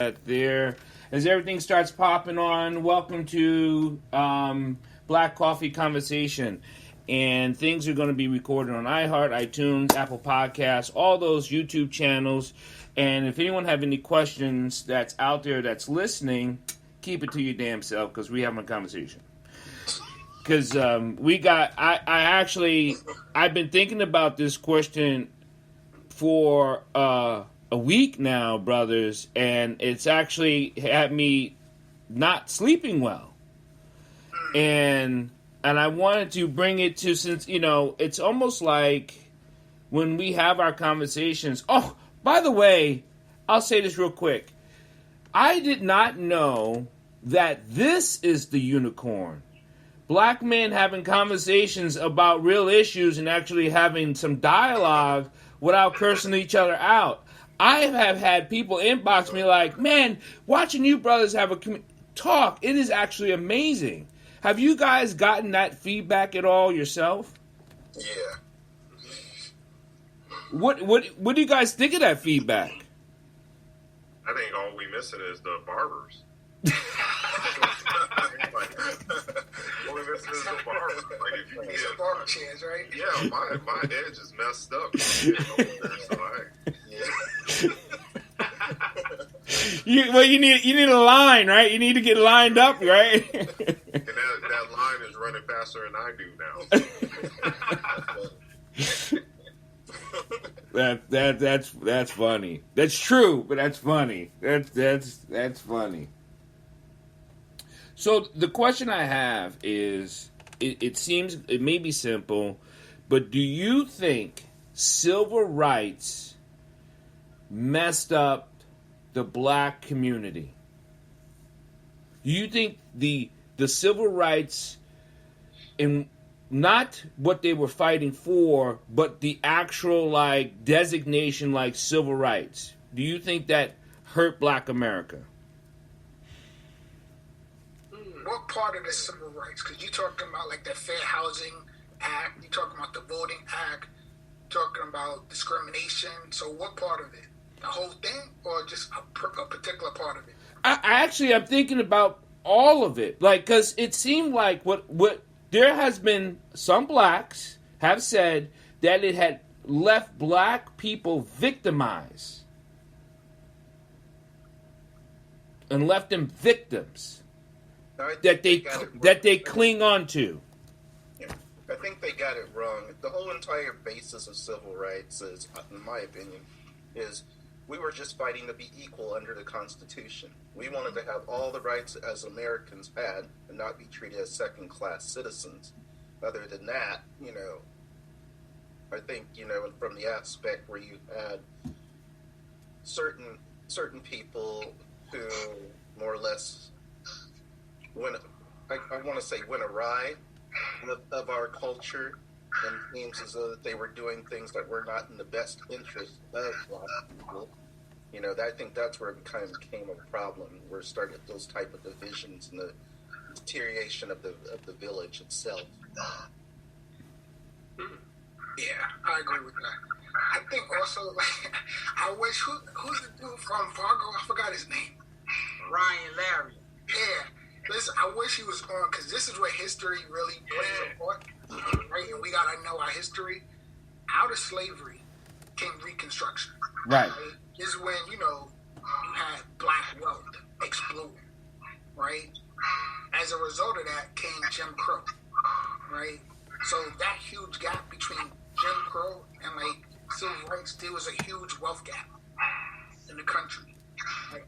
there. As everything starts popping on, welcome to Black Coffee Conversation. And things are going to be recorded on iHeart, iTunes, Apple Podcasts, all those YouTube channels. And if anyone have any questions that's out there that's listening, keep it to your damn self because we having a conversation. Because I've been thinking about this question for a week now, brothers, and it's actually had me not sleeping well. And I wanted to bring it to, since, it's almost like when we have our conversations. Oh, by the way, I'll say this real quick. I did not know that this is the unicorn. Black men having conversations about real issues and actually having some dialogue without cursing each other out. I have had people inbox me like, man, watching you brothers have a talk, it is actually amazing. Have you guys gotten that feedback at all yourself? Yeah. What do you guys think of that feedback? I think all we missing is the barbers. All we missing is the barbers. Like, if you These are barber chairs, right? Yeah, my edge is messed up. You need a line, right? You need to get lined up, right? And that line is running faster than I do now. That's funny. That's true, but that's funny. That's funny. So the question I have is, it seems it may be simple, but do you think civil rights messed up the black community? Do you think the civil rights, and not what they were fighting for, but the actual designation civil rights, do you think that hurt Black America? What part of the civil rights? Because you're talking about the Fair Housing Act, you're talking about the Voting Act, talking about discrimination. So what part of it? The whole thing, or just a particular part of it? I'm thinking about all of it. Because it seemed like what there has been, some blacks have said that it had left black people victimized and left them victims that they cling on to. Yeah. I think they got it wrong. The whole entire basis of civil rights is, in my opinion, is we were just fighting to be equal under the Constitution. We wanted to have all the rights as Americans had and not be treated as second-class citizens. Other than that, I think, from the aspect where you had certain people who more or less went awry of our culture, and it seems as though that they were doing things that were not in the best interest of black people. I think that's where it kind of became a problem. We're starting with those type of divisions and the deterioration of the village itself. Yeah, I agree with that. I think also, I wish, who's the dude from Fargo? I forgot his name. Ryan Larry. Yeah. Listen, I wish he was on, because this is where history really plays a part, right? And we got to know our history. Out of slavery came Reconstruction. Right. This is when, you had black wealth exploding, right? As a result of that came Jim Crow, right? So that huge gap between Jim Crow and, civil rights, there was a huge wealth gap in the country.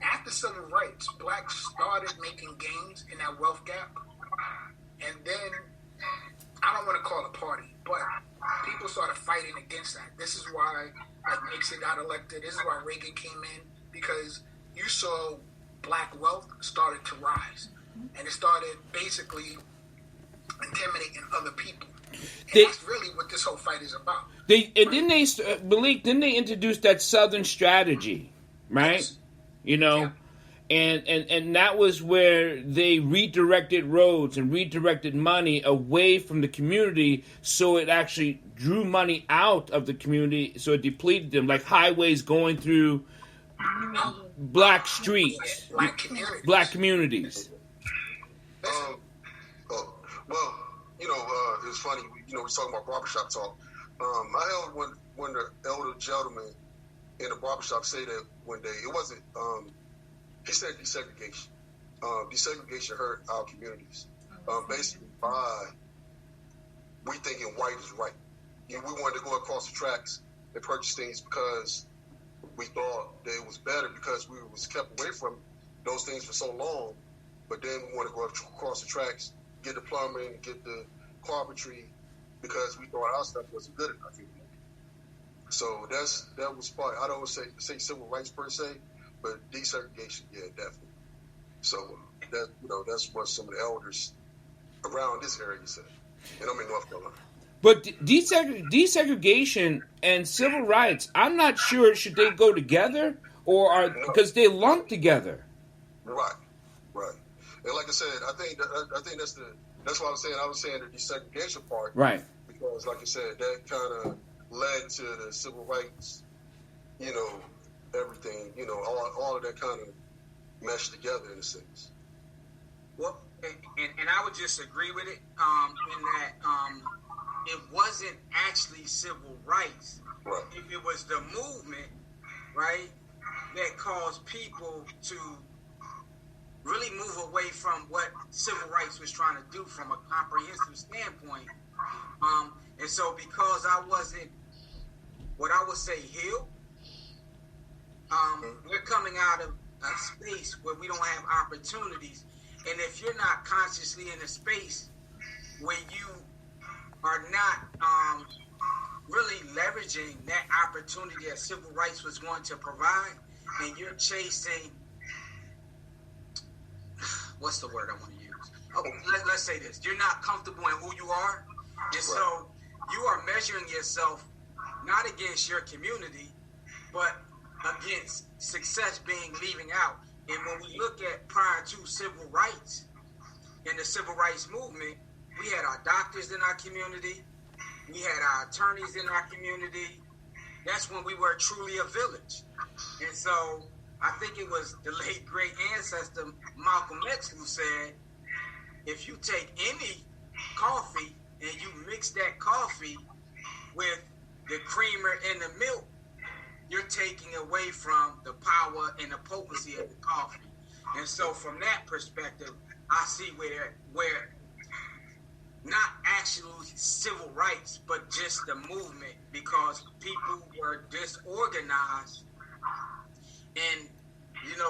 After civil rights, blacks started making gains in that wealth gap, and then, I don't want to call it a party, but people started fighting against that. This is why Nixon got elected. This is why Reagan came in, because you saw black wealth started to rise, and it started basically intimidating other people. And that's really what this whole fight is about. Didn't they introduce that Southern strategy, right? Yes. Yeah. And that was where they redirected roads and redirected money away from the community, so it actually drew money out of the community, so it depleted them, like highways going through black streets, black communities. black communities. Well, it's funny. We're talking about barbershop talk. I held when the elder gentleman in the barbershop said that one day. It wasn't. He said desegregation. Desegregation hurt our communities. Basically, by we thinking white is right. We wanted to go across the tracks and purchase things because we thought that it was better because we was kept away from those things for so long. But then we want to go across the tracks, get the plumbing, get the carpentry, because we thought our stuff wasn't good enough anymore. So that was part. I don't say civil rights per se, but desegregation, yeah, definitely. So that's what some of the elders around this area said, and I'm in North Carolina. But desegregation and civil rights, I'm not sure should they go together or because they lump together. Right. And like I said, I think that's why I was saying the desegregation part. Right. Because like I said, that kind of led to the civil rights, everything, all of that kind of meshed together in a sense. Well, and I would just agree with it in that it wasn't actually civil rights. Right. If it was the movement, right, that caused people to really move away from what civil rights was trying to do from a comprehensive standpoint. And so because I wasn't what I would say healed, we're coming out of a space where we don't have opportunities. And if you're not consciously in a space where you are not really leveraging that opportunity that civil rights was going to provide, and you're chasing, what's the word I want to use? Oh, let's say this. You're not comfortable in who you are, and so you are measuring yourself not against your community, but against success being leaving out. And when we look at prior to civil rights and the civil rights movement, we had our doctors in our community, we had our attorneys in our community. That's when we were truly a village. And so I think it was the late great ancestor Malcolm X who said, if you take any coffee and you mix that coffee with the creamer and the milk, you're taking away from the power and the potency of the coffee. And so from that perspective, I see where not actually civil rights, but just the movement, because people were disorganized and,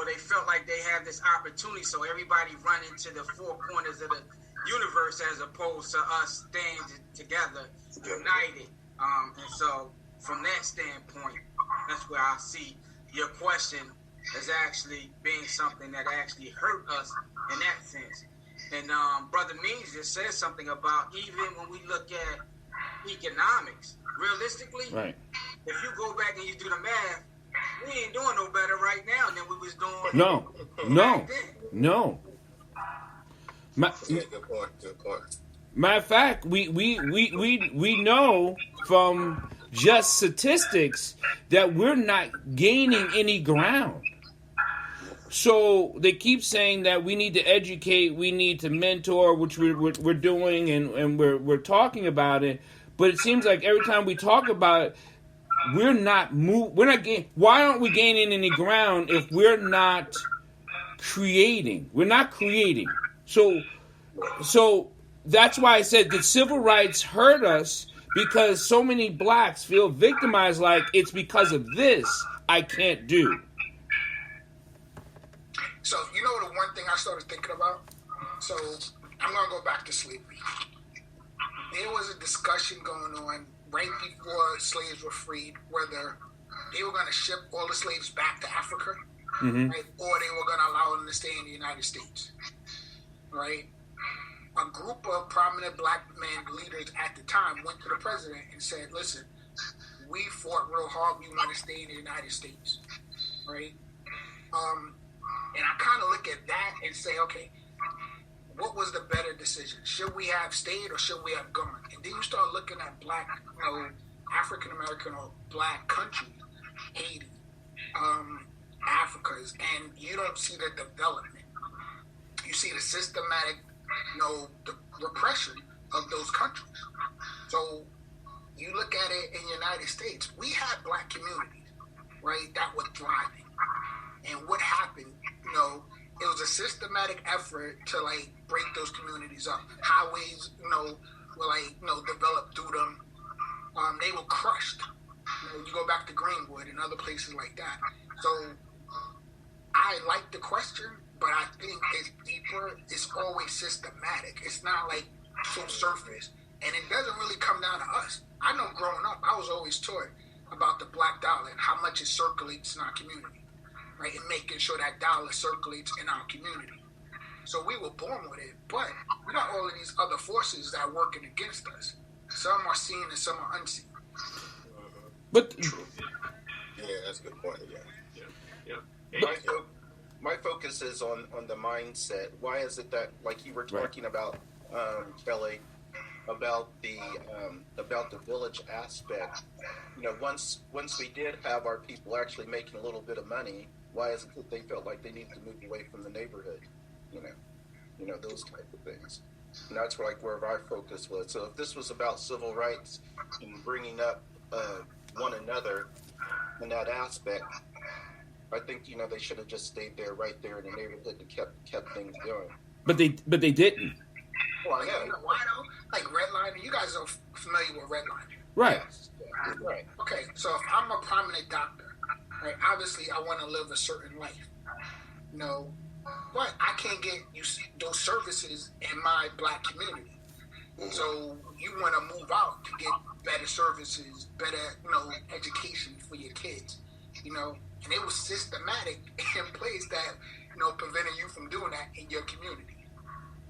they felt like they had this opportunity. So everybody run into the four corners of the universe as opposed to us standing together, united. And so from that standpoint, that's where I see your question as actually being something that actually hurt us in that sense. And Brother Means just said something about even when we look at economics, realistically, right. If you go back and you do the math, we ain't doing no better right now than we was doing. No. Good point. Matter of fact, we know from just statistics that we're not gaining any ground. So they keep saying that we need to educate, we need to mentor, which we're doing, and we're talking about it. But it seems like every time we talk about it, we're not gaining. Why aren't we gaining any ground if we're not creating? We're not creating. So that's why I said that civil rights hurt us, because so many blacks feel victimized, like it's because of this I can't do. So, the one thing I started thinking about? So, I'm going to go back to slavery. There was a discussion going on right before slaves were freed, whether they were going to ship all the slaves back to Africa, right? Or they were going to allow them to stay in the United States, right? A group of prominent black men leaders at the time went to the president and said, listen, we fought real hard. We want to stay in the United States, right? And I kind of look at that and say, okay, what was the better decision? Should we have stayed or should we have gone? And then you start looking at black, African-American or black countries, Haiti, Africas, and you don't see the development. You see the systematic, the repression of those countries. So you look at it in the United States, we had black communities, right, that were thriving. And what happened, it was a systematic effort to break those communities up. Highways, were developed through them. They were crushed. You go back to Greenwood and other places like that. So I like the question, but I think it's deeper. It's always systematic. It's not so surface, and it doesn't really come down to us. I know growing up, I was always taught about the black dollar and how much it circulates in our community, right? And making sure that dollar circulates in our community. So we were born with it, but we got all of these other forces that are working against us. Some are seen and some are unseen. But yeah, that's a good point. Yeah. My focus is on the mindset. Why is it that, like you were talking about, Kelly, about the village aspect? Once we did have our people actually making a little bit of money, why is it that they felt like they needed to move away from the neighborhood? Those type of things. And that's where our focus was. So if this was about civil rights and bringing up one another in that aspect, I think they should have just stayed right there in the neighborhood and kept things going. But they didn't. Well, yeah. Why though? Redlining. You guys are familiar with redlining, right? Yes. Right. Okay, so if I'm a prominent doctor, right? Obviously, I want to live a certain life, but I can't get those services in my black community. So you want to move out to get better services, better, education for your kids, and it was systematic in place that, preventing you from doing that in your community.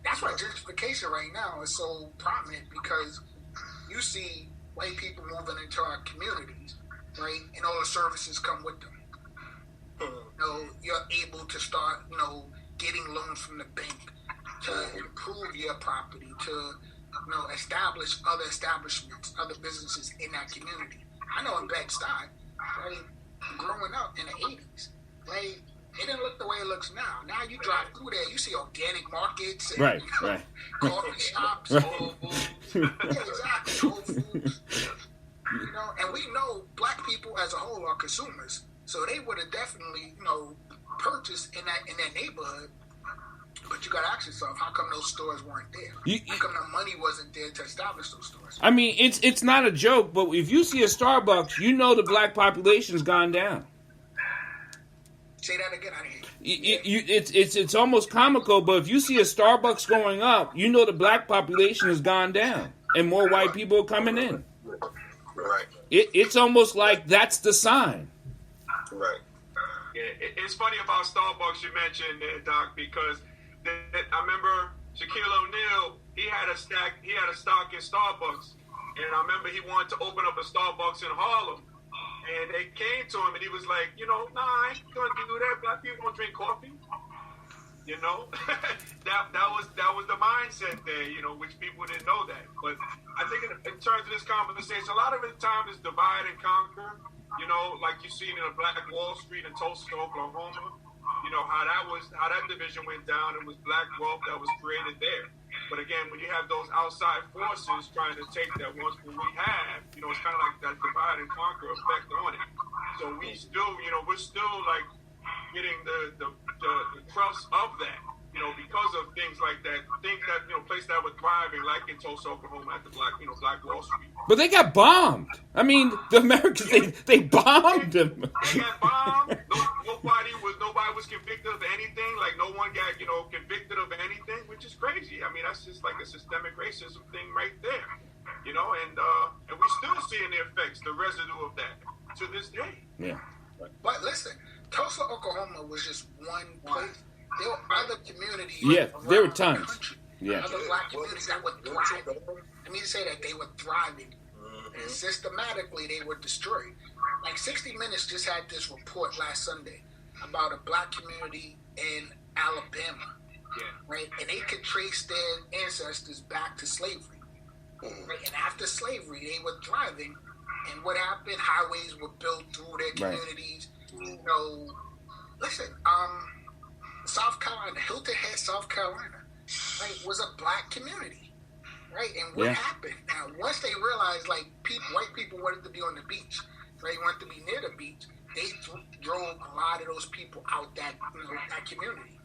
That's why gentrification right now is so prominent, because you see white people moving into our communities, right, and all the services come with them. You're able to start, getting loans from the bank to improve your property, to establish other establishments, other businesses in that community. I know in Bed-Stuy, right, growing up in the 80s, right, it didn't look the way it looks now. Now you drive through there, you see organic markets and right. coffee shops, Right. Whole Foods. Yeah, exactly, Whole Foods. And we know black people as a whole are consumers, so they would have definitely, purchased in that neighborhood. But you got to ask yourself, how come those stores weren't there? How come the money wasn't there to establish those stores? I mean, it's not a joke, but if you see a Starbucks, the black population's gone down. Say that again. I didn't hear. It's almost comical, but if you see a Starbucks going up, the black population has gone down, and more white people are coming in. Right. It's almost like that's the sign. Right. Yeah, it's funny about Starbucks you mentioned there, Doc, because I remember Shaquille O'Neal. He had a stock in Starbucks, and I remember he wanted to open up a Starbucks in Harlem. And they came to him, and he was like, nah, I ain't gonna do that. Black people don't drink coffee. that was the mindset there, which people didn't know that. But I think in terms of this conversation, a lot of the time is divide and conquer. Like you seen in a Black Wall Street in Tulsa, Oklahoma. How that division went down. It was black wealth that was created there. But again, when you have those outside forces trying to take that once we have, it's kind of like that divide and conquer effect on it. So we still, we're still like getting the crust of that, because of things like that. Things that, places that were thriving, like in Tulsa, Oklahoma, at the Black Wall Street. But they got bombed. I mean, the Americans, they bombed them. They got bombed. Nobody was convicted of anything. Like, no one got, convicted of anything, which is crazy. I mean, that's just like a systemic racism thing right there. And we still seeing the effects, the residue of that to this day. Yeah. But listen, Tulsa, Oklahoma was just one place. There were other communities. Yeah, there were around tons. the country, Yeah. other black communities that were thriving. I mean to say that they were thriving. And systematically they were destroyed. Like 60 Minutes just had this report last Sunday about a black community in Alabama. Yeah. Right? And they could trace their ancestors back to slavery. Right? And after slavery, they were thriving. And what happened? Highways were built through their communities. Listen, South Carolina, Hilton Head, South Carolina, right, was a black community, right? And what happened? Now, once they realized, like, white people wanted to be on the beach, right? Wanted to be near the beach. They drove a lot of those people out that community.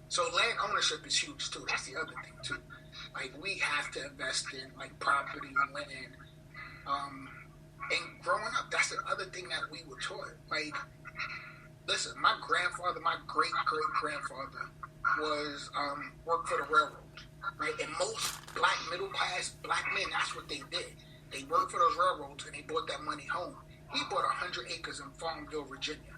So land ownership is huge too. That's the other thing too. Like, we have to invest in like property and land. And growing up, that's the other thing that we were taught. Like, listen, my grandfather, my great grandfather, was worked for the railroad, right? And most black middle class black men, that's what they did. They worked for those railroads and they brought that money home. He bought 100 acres in Farmville, Virginia,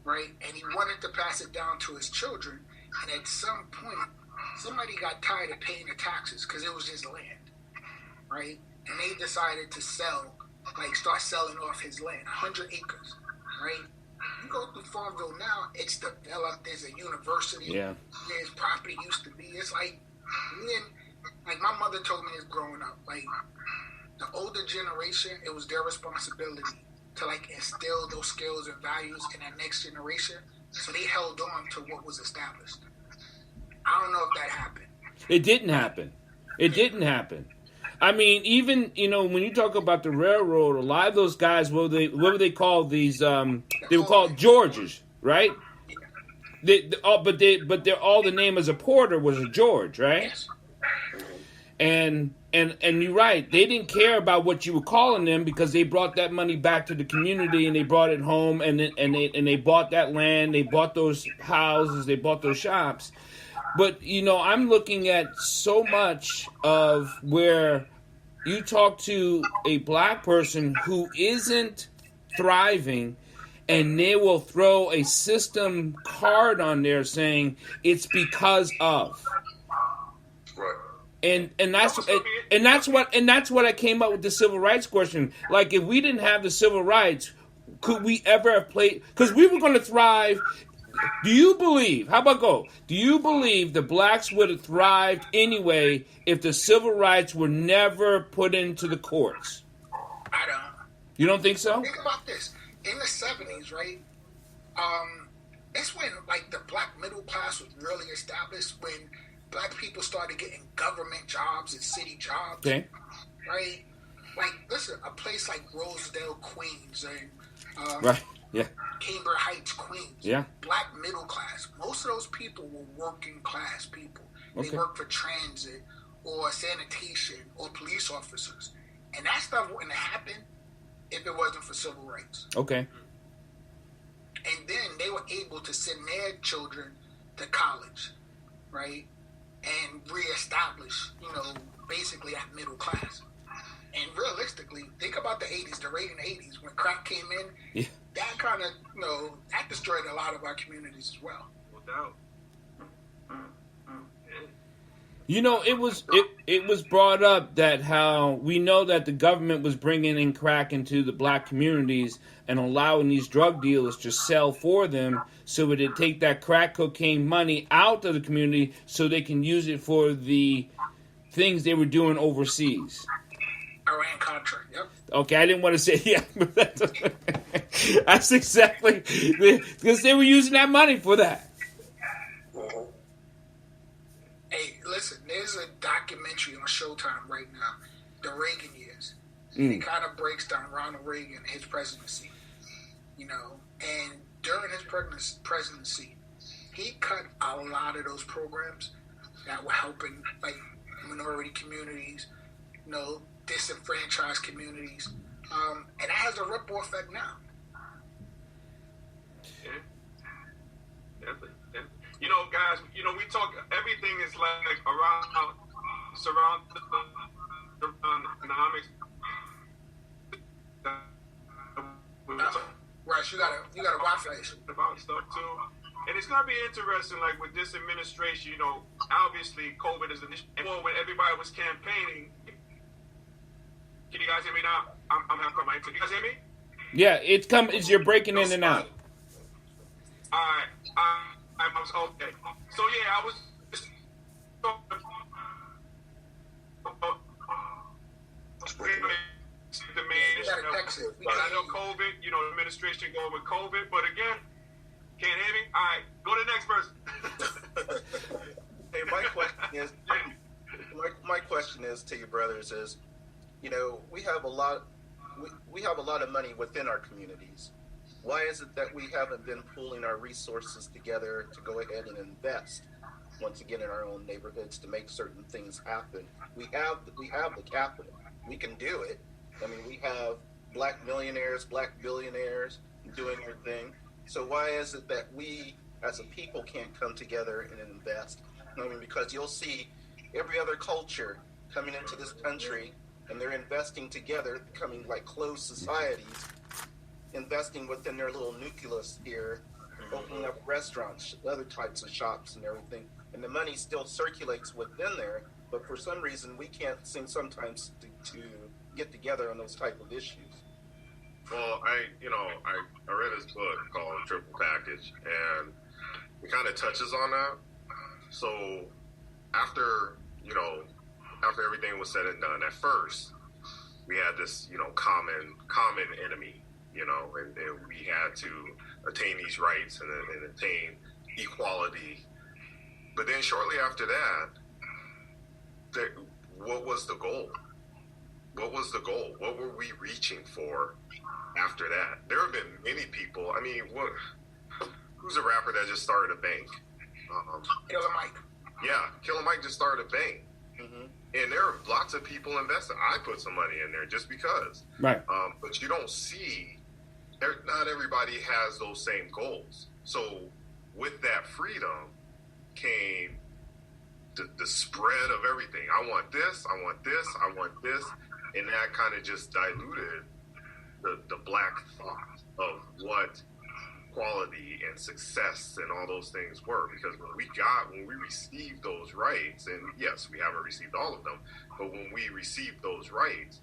right? And he wanted to pass it down to his children. And at some point, somebody got tired of paying the taxes because it was his land, right? And they decided to start selling off his land, 100 acres, right? You go through Farmville now, it's developed. There's a university. Yeah. There's property used to be. It's like my mother told me this growing up. Like, the older generation, it was their responsibility to like instill those skills and values in that next generation. So they held on to what was established. I don't know if that happened. It didn't happen. It didn't happen. I mean, even, when you talk about the railroad, a lot of those guys, what were they called? These, they were called Georges, right? But all the name as a porter was a George, right? Yes. And you're right. They didn't care about what you were calling them because they brought that money back to the community and they brought it home and they bought that land, they bought those houses, they bought those shops. But I'm looking at so much of where you talk to a black person who isn't thriving, and they will throw a system card on there saying it's because of. Right. And that's what I came up with the civil rights question. Like, if we didn't have the civil rights, could we ever have played? Because we were going to thrive. Do you believe? How about go? Do you believe the blacks would have thrived anyway if the civil rights were never put into the courts? I don't. You don't think so? Think about this. In the 70s, right? That's when like the black middle class was really established. When black people started getting government jobs and city jobs. Okay. Right? Like, listen, a place like Rosedale, Queens, and right. Yeah. Cambridge Heights, Queens. Yeah. Black middle class. Most of those people were working class people. They worked for transit or sanitation or police officers. And that stuff wouldn't have happened if it wasn't for civil rights. Okay. And then they were able to send their children to college, right? And reestablish, basically that middle class. And realistically, think about the 80s, the Reagan 80s, when crack came in. Yeah. That kind of, that destroyed a lot of our communities as well. No doubt. It was brought up that how we know that the government was bringing in crack into the black communities and allowing these drug dealers to sell for them, so that it take that crack cocaine money out of the community so they can use it for the things they were doing overseas. Iran Contra, yep. Okay, I didn't want to say but that's exactly, because they were using that money for that. Hey, listen, there's a documentary on Showtime right now, the Reagan years. It kind of breaks down Ronald Reagan and his presidency, and during his presidency, he cut a lot of those programs that were helping, like, minority communities, disenfranchised communities, and that has a ripple effect now. Yeah, definitely. Guys, we talk, everything is like surround economics. Right, you got a Wi-Fi issue about stuff too, and it's gonna be interesting. Like, with this administration, obviously COVID is an issue. And when everybody was campaigning, can you guys hear me now? I'm having my internet. You guys hear me? Yeah, you're breaking in and out. All right. I was okay. So yeah, I was. The main issue that Texas. But I know COVID, you know, the administration going with COVID. But again, can't hear me? All right, go to the next person. Hey, my question is to you brothers is, you know, we have a lot of money within our communities. Why is it that we haven't been pooling our resources together to go ahead and invest once again in our own neighborhoods to make certain things happen? We have the capital. We can do it. I mean, we have black millionaires, black billionaires doing their thing. So why is it that we as a people can't come together and invest? I mean, because you'll see every other culture coming into this country and they're investing together, becoming like closed societies, investing within their little nucleus here, opening up restaurants, other types of shops and everything. And the money still circulates within there, but for some reason we can't seem sometimes to get together on those type of issues. Well, I read this book called Triple Package, and it kind of touches on that. So after everything was said and done, at first we had this, common enemy, and we had to attain these rights and attain equality. But then shortly after that, what was the goal? What was the goal? What were we reaching for after that? There have been many people. I mean, who's a rapper that just started a bank? Killer Mike. Yeah, Killer Mike just started a bank. Mm-hmm. And there are lots of people invested. I put some money in there just because. Right. But you don't see, not everybody has those same goals. So with that freedom came the spread of everything. I want this, I want this, I want this. And that kind of just diluted the black thought of what quality and success and all those things were. Because when we received those rights, and yes, we haven't received all of them, but when we received those rights,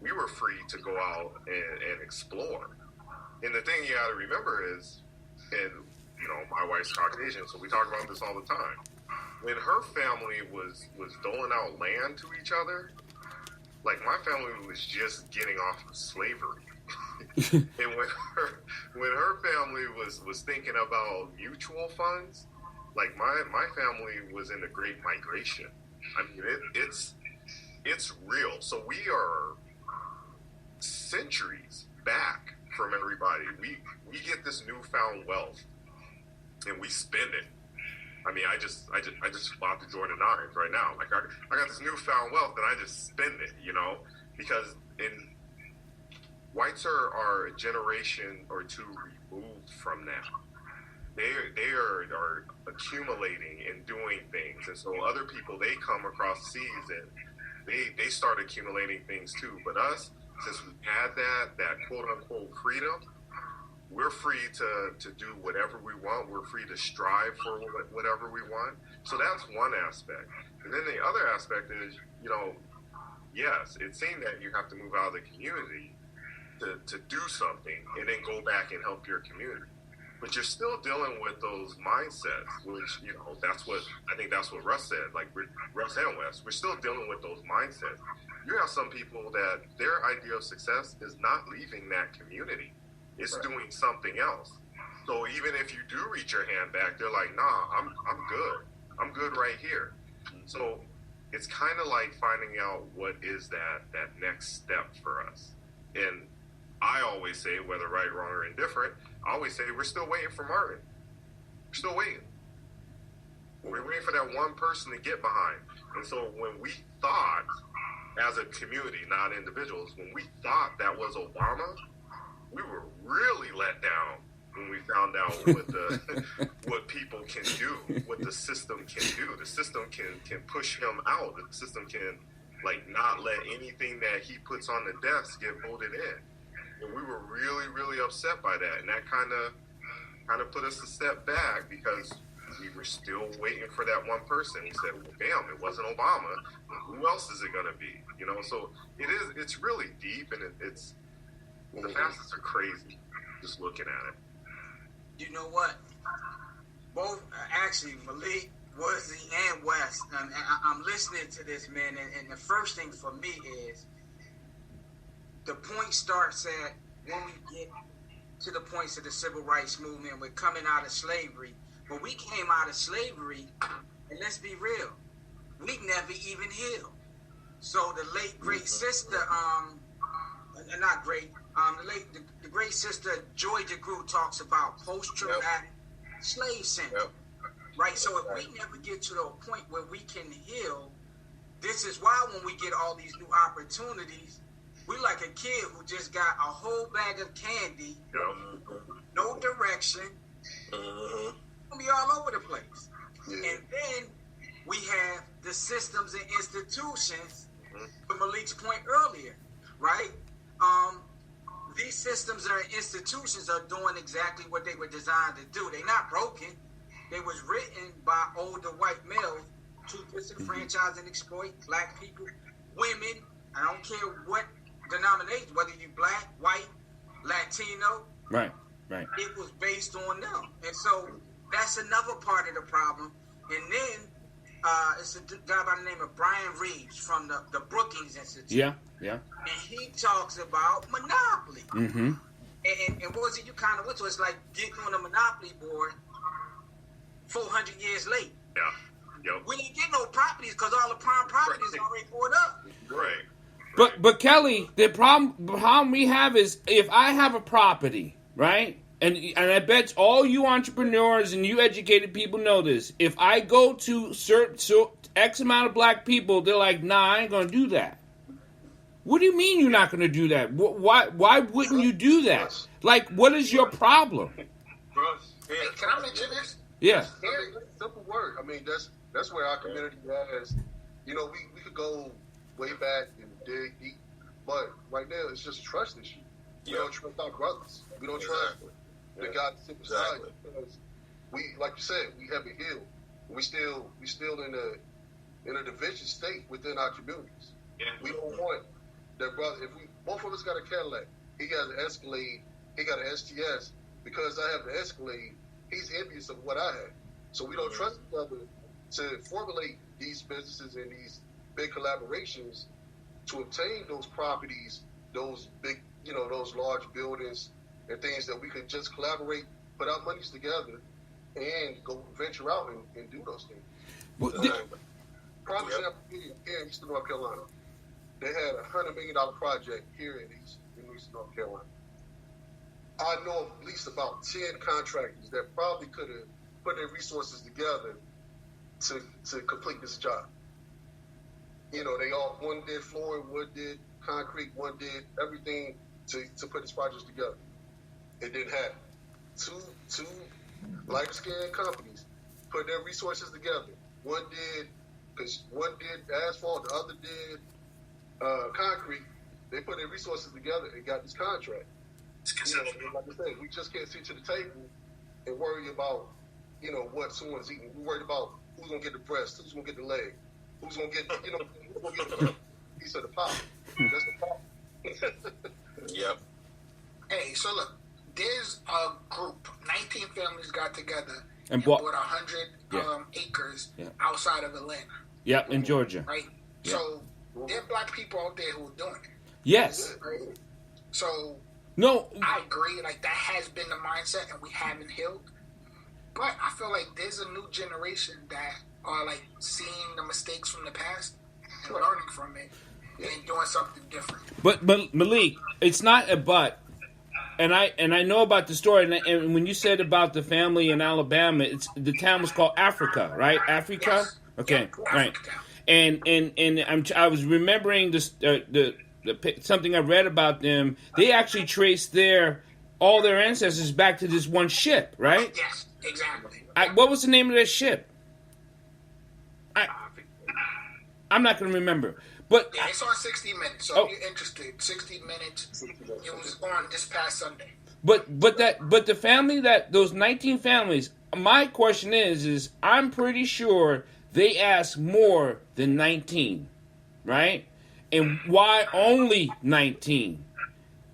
we were free to go out and explore. And the thing you got to remember is, and my wife's Caucasian, so we talk about this all the time. When her family was doling out land to each other, like my family was just getting off of slavery. And when her family was thinking about mutual funds, like my family was in the Great Migration. I mean, it's real. So we are centuries back from everybody. We get this newfound wealth and we spend it. I mean, I just bought the Jordan 9s right now. Like I got this newfound wealth and I just spend it, because whites are a generation or two removed from that. They are accumulating and doing things, and so other people, they come across seas and they start accumulating things too. But us, since we've had that quote unquote freedom, we're free to do whatever we want. We're free to strive for whatever we want. So that's one aspect. And then the other aspect is, yes, it seemed that you have to move out of the community to do something and then go back and help your community. But you're still dealing with those mindsets, which, I think that's what Russ said, like Russ and Wes, we're still dealing with those mindsets. You have some people that their idea of success is not leaving that community. It's doing something else. So even if you do reach your hand back, they're like, nah, I'm good. I'm good right here. So it's kind of like finding out what is that next step for us. And I always say, whether right, wrong, or indifferent, I always say we're still waiting for Martin. We're still waiting. We're waiting for that one person to get behind. And so when we thought, as a community, not individuals, when we thought that was Obama, we were really let down when we found out what people can do, what the system can do. The system can push him out. The system can not let anything that he puts on the desk get voted in. And we were really, really upset by that. And that kind of put us a step back because we were still waiting for that one person. We said, well, damn, it wasn't Obama. Who else is it going to be? So it's really deep, and it's the facets are crazy just looking at it. You know what? Both, actually, Malik, Woodsy, and West, I'm listening to this, man, and the first thing for me is the point starts at when we get to the points of the civil rights movement. We're coming out of slavery. But we came out of slavery, and let's be real, we never even healed. So the late great sister, not great, the great sister Joy DeGruy talks about post-traumatic slave syndrome, right? So if we never get to the point where we can heal, this is why when we get all these new opportunities, we like a kid who just got a whole bag of candy, no direction, gonna be all over the place. And then we have the systems and institutions, to Malik's point earlier, right? These systems and institutions are doing exactly what they were designed to do. They're not broken. They was written by older white males to disenfranchise and exploit black people, women. I don't care what denomination, whether you black, white, Latino. Right. It was based on them. And so that's another part of the problem. And then it's a guy by the name of Brian Reeves from the Brookings Institute. Yeah. And he talks about monopoly. Mm-hmm. And what was it you kind of went to? It's like getting on a monopoly board 400 years late. Yeah. Yep. We didn't get no properties because all the prime properties already poured up. Right. But Kelly, the problem we have is if I have a property, right? And I bet all you entrepreneurs and you educated people know this. If I go to X amount of black people, they're like, nah, I ain't going to do that. What do you mean you're not going to do that? Why wouldn't you do that? Like, what is your problem? Trust. Hey, can I mention this? Yeah. Simple word. I mean, that's where our community has, we could go way back and dig deep, but right now it's just a trust issue. We don't trust our brothers. We don't trust the God that sit beside us because we, like you said, we haven't healed. We still in a division state within our communities. Yeah. We don't want that brother. If both of us got a Cadillac, he got an Escalade, he got an STS. Because I have the Escalade, he's envious of what I have. So we don't trust each other to formulate these businesses and these big collaborations to obtain those properties, those big, those large buildings and things that we could just collaborate, put our monies together, and go venture out and do those things. Prime example here in Eastern North Carolina, they had a $100 million project here in Eastern North Carolina. I know of at least about 10 contractors that probably could have put their resources together to complete this job. One did flooring, one did concrete, one did everything to put this project together. It didn't happen. Two light-skinned companies put their resources together. One did asphalt, the other did concrete. They put their resources together and got this contract. Like I said, we just can't sit to the table and worry about, what someone's eating. We're worried about who's gonna get the breast, who's gonna get the leg, who's gonna get, who's gonna get the piece of the pie. That's the problem. Yep. Hey, so look, there's a group, 19 families got together And bought bought 100 acres outside of Atlanta. Yeah, in Georgia. Right? Yeah. So there are black people out there who are doing it. Yes. Right? So No. I agree, like that has been the mindset and we haven't healed. But I feel like there's a new generation that are like seeing the mistakes from the past and learning from it and doing something different. But Malik, it's not a but. And I know about the story. And when you said about the family in Alabama, the town was called Africa, right? Africa. Yes. Okay, Yeah, right. Africa. And I was remembering something I read about them. They actually traced all their ancestors back to this one ship, right? Yes, exactly. What was the name of that ship? I'm not going to remember. But Yeah, it's on 60 Minutes, so if you're interested, 60 Minutes, it was on this past Sunday. But the family those 19 families, my question is I'm pretty sure they asked more than 19, right? And why only 19?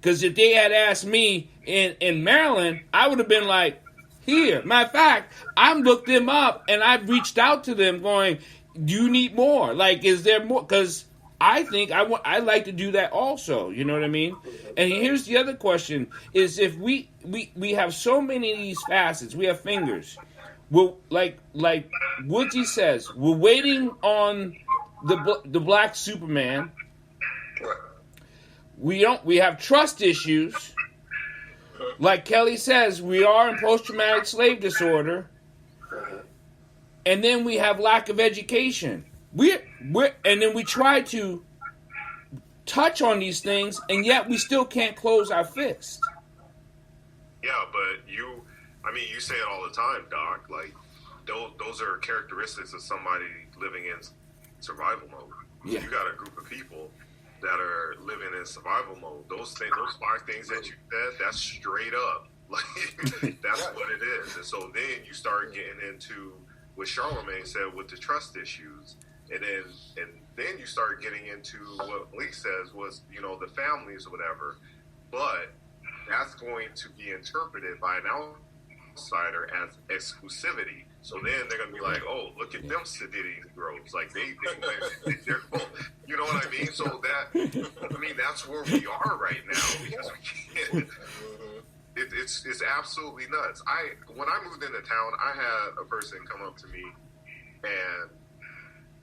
Because if they had asked me in Maryland, I would have been like, here. Matter of fact, I've looked them up and I've reached out to them going, do you need more? Like, is there more? Because I think I like to do that also. You know what I mean? And here's the other question: is if we have so many of these facets, we have fingers. Well, like Woodsy says, we're waiting on the Black Superman. We have trust issues. Like Kelly says, we are in post-traumatic slave disorder. And then we have lack of education. And then we try to touch on these things, and yet we still can't close our fist. Yeah, but you say it all the time, Doc. Like, those are characteristics of somebody living in survival mode. Yeah. You got a group of people that are living in survival mode. Those 5 things that you said, that's straight up. Like, that's what it is. And so then you start getting into what Charlamagne said with the trust issues. And then you start getting into what Malik says was, the families or whatever. But that's going to be interpreted by an outsider as exclusivity. So then they're going to be like, oh, look at them sedity groves. Like, they're you know what I mean? So that's where we are right now, because we can't. It's absolutely nuts. When I moved into town, I had a person come up to me, and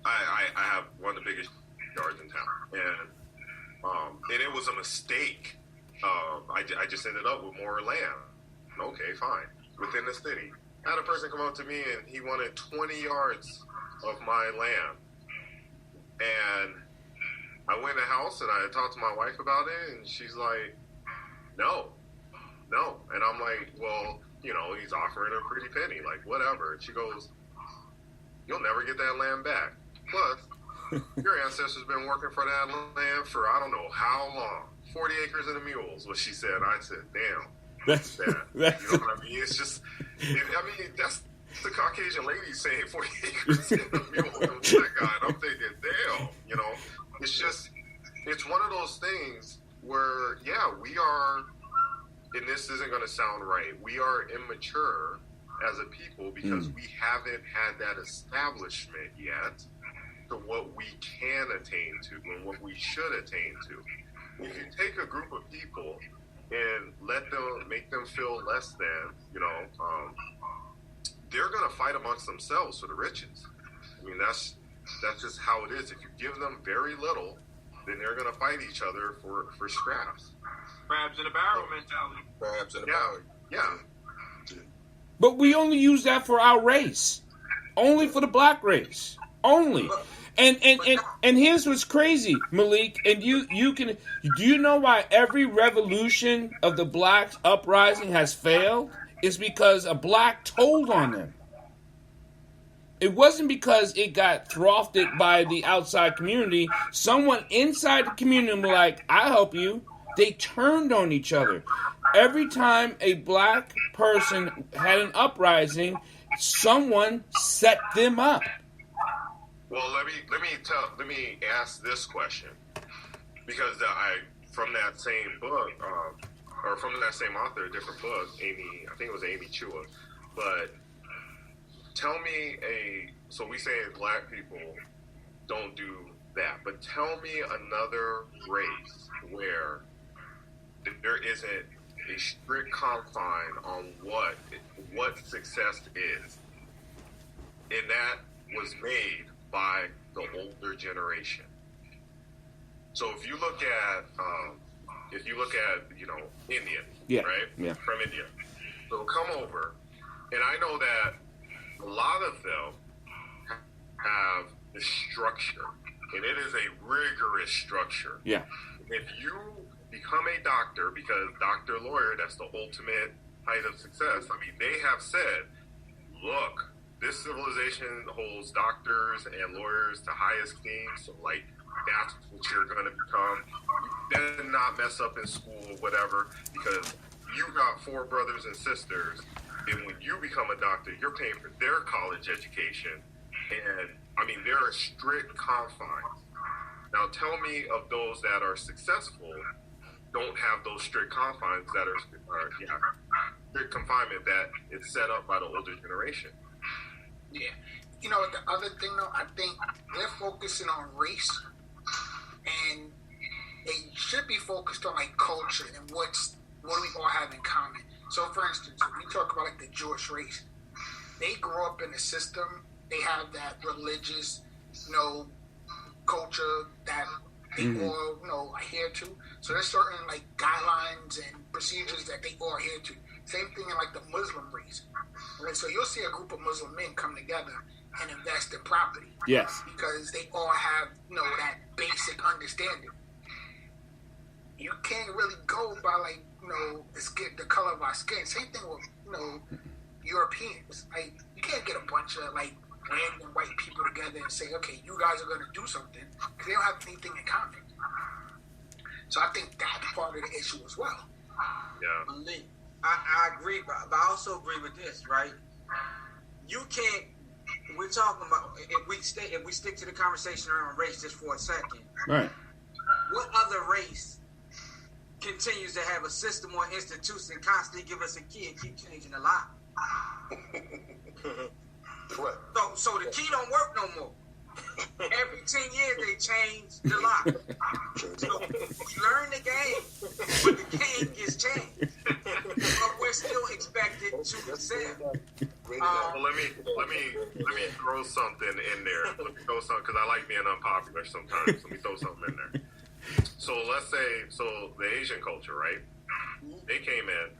I have one of the biggest yards in town, and it was a mistake. I just ended up with more land. Okay, fine. Within the city, I had a person come up to me and he wanted 20 yards of my land, and I went in the house and I talked to my wife about it, and she's like, no. And I'm like, well, he's offering a pretty penny, like, whatever. And she goes, you'll never get that land back. Plus, your ancestors been working for that land for I don't know how long. 40 acres and a mule is what she said. I said, damn. That's that. You know what I mean? It's just, that's the Caucasian lady saying 40 acres and a mule to a black guy. And I'm thinking, damn, it's one of those things where, yeah, we are, and this isn't going to sound right, we are immature as a people because we haven't had that establishment yet to what we can attain to and what we should attain to. If you take a group of people and make them feel less than, they're going to fight amongst themselves for the riches. I mean, that's just how it is. If you give them very little, then they're going to fight each other for scraps. Crabs in a barrel mentality. Crabs in a barrel. Yeah. But we only use that for our race. Only for the black race. Only. And here's what's crazy, Malik, and you can, do you know why every revolution of the black uprising has failed? It's because a black told on them. It wasn't because it got throttled by the outside community. Someone inside the community was like, I'll help you. They turned on each other. Every time a black person had an uprising, someone set them up. Well, let me ask this question, because from that same book, or from that same author, a different book, I think it was Amy Chua, but tell me so we say black people don't do that, but tell me another race where there isn't a strict confine on what success is, and that was made by the older generation. So if you look at Indian, right? Yeah. From India, they'll come over, and I know that a lot of them have the structure, and it is a rigorous structure. Yeah. If you become a doctor, because doctor, lawyer, that's the ultimate height of success. I mean, they have said, look, this civilization holds doctors and lawyers to high esteem, so, like, that's what you're going to become. You better not mess up in school or whatever, because you got 4 brothers and sisters, and when you become a doctor, you're paying for their college education. And, I mean, there are strict confines. Now, tell me of those that are successful don't have those strict confines that are strict confinement that is set up by the older generation. Yeah. The other thing, though, I think they're focusing on race and they should be focused on like culture and what do we all have in common. So, for instance, if we talk about like the Jewish race, they grow up in a system. They have that religious, culture that they all, adhere to. So there's certain like guidelines and procedures that they all adhere to. Same thing in like the Muslim race. Right? So you'll see a group of Muslim men come together and invest in property. Yes. Because they all have, that basic understanding. You can't really go by like, the color of our skin. Same thing with, Europeans. Like, you can't get a bunch of like random white people together and say, okay, you guys are going to do something, because they don't have anything in common. So I think that's part of the issue as well. Yeah. I agree, but I also agree with this, right? You can't. We're talking about if we stick to the conversation around race just for a second. Right. What other race continues to have a system or institution constantly give us a key and keep changing the lock? Correct. So the key don't work no more. Every 10 years they change the lock. So we learn the game, but the game gets changed. But we're still expected to excel. Well, let me throw something in there. Let me throw something, because I like being unpopular sometimes. Let me throw something in there. So let's say, the Asian culture, right? They came in,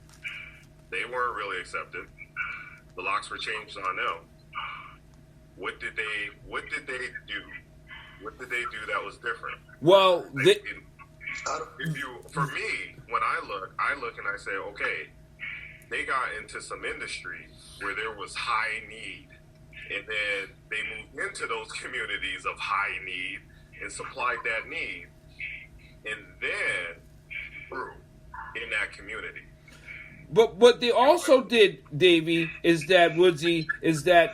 they weren't really accepted. The locks were changed on them. What did they do? What did they do that was different? Well, for me, when I look and I say, okay, they got into some industry where there was high need, and then they moved into those communities of high need and supplied that need, and then grew in that community. But what they also did, Davey, is that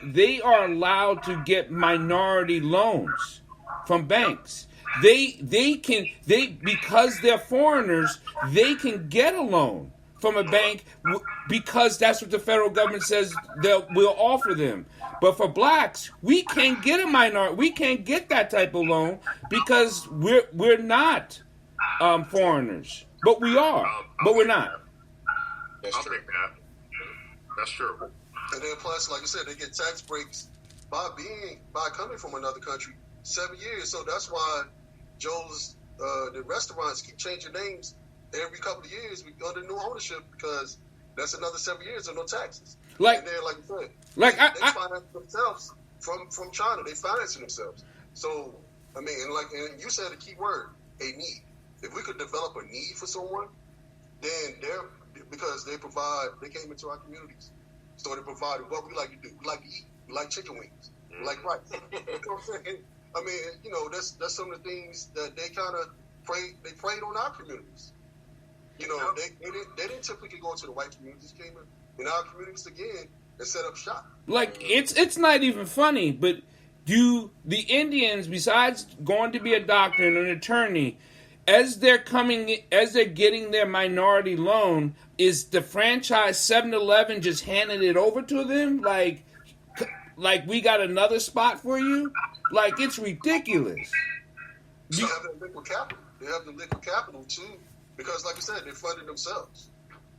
they are allowed to get minority loans from banks. Because they're foreigners, they can get a loan from a bank because that's what the federal government says will offer them. But for blacks, we can't get a minority. We can't get that type of loan because we're not foreigners. But we are. But we're not. I'll take that. That's true. And then plus, like you said, they get tax breaks by coming from another country 7 years. So that's why the restaurants keep changing names every couple of years under new ownership, because that's another 7 years of no taxes. And then, like you said, they finance themselves from China. They financing themselves. So I mean, and you said a key word, a need. If we could develop a need for someone, then because they came into our communities, so they provided what we like to do. We like to eat. We like chicken wings. We like rice. You know what I'm saying? I mean, that's some of the things that they kind of preyed on our communities. They didn't typically go into the white communities, came in our communities again and set up shop. Like, it's not even funny, but do the Indians, besides going to be a doctor and an attorney, as they're getting their minority loan, is the franchise 7-Eleven just handing it over to them? Like we got another spot for you? Like, it's ridiculous. They have the liquid capital. They have the liquid capital too, because like I said, they're funding themselves.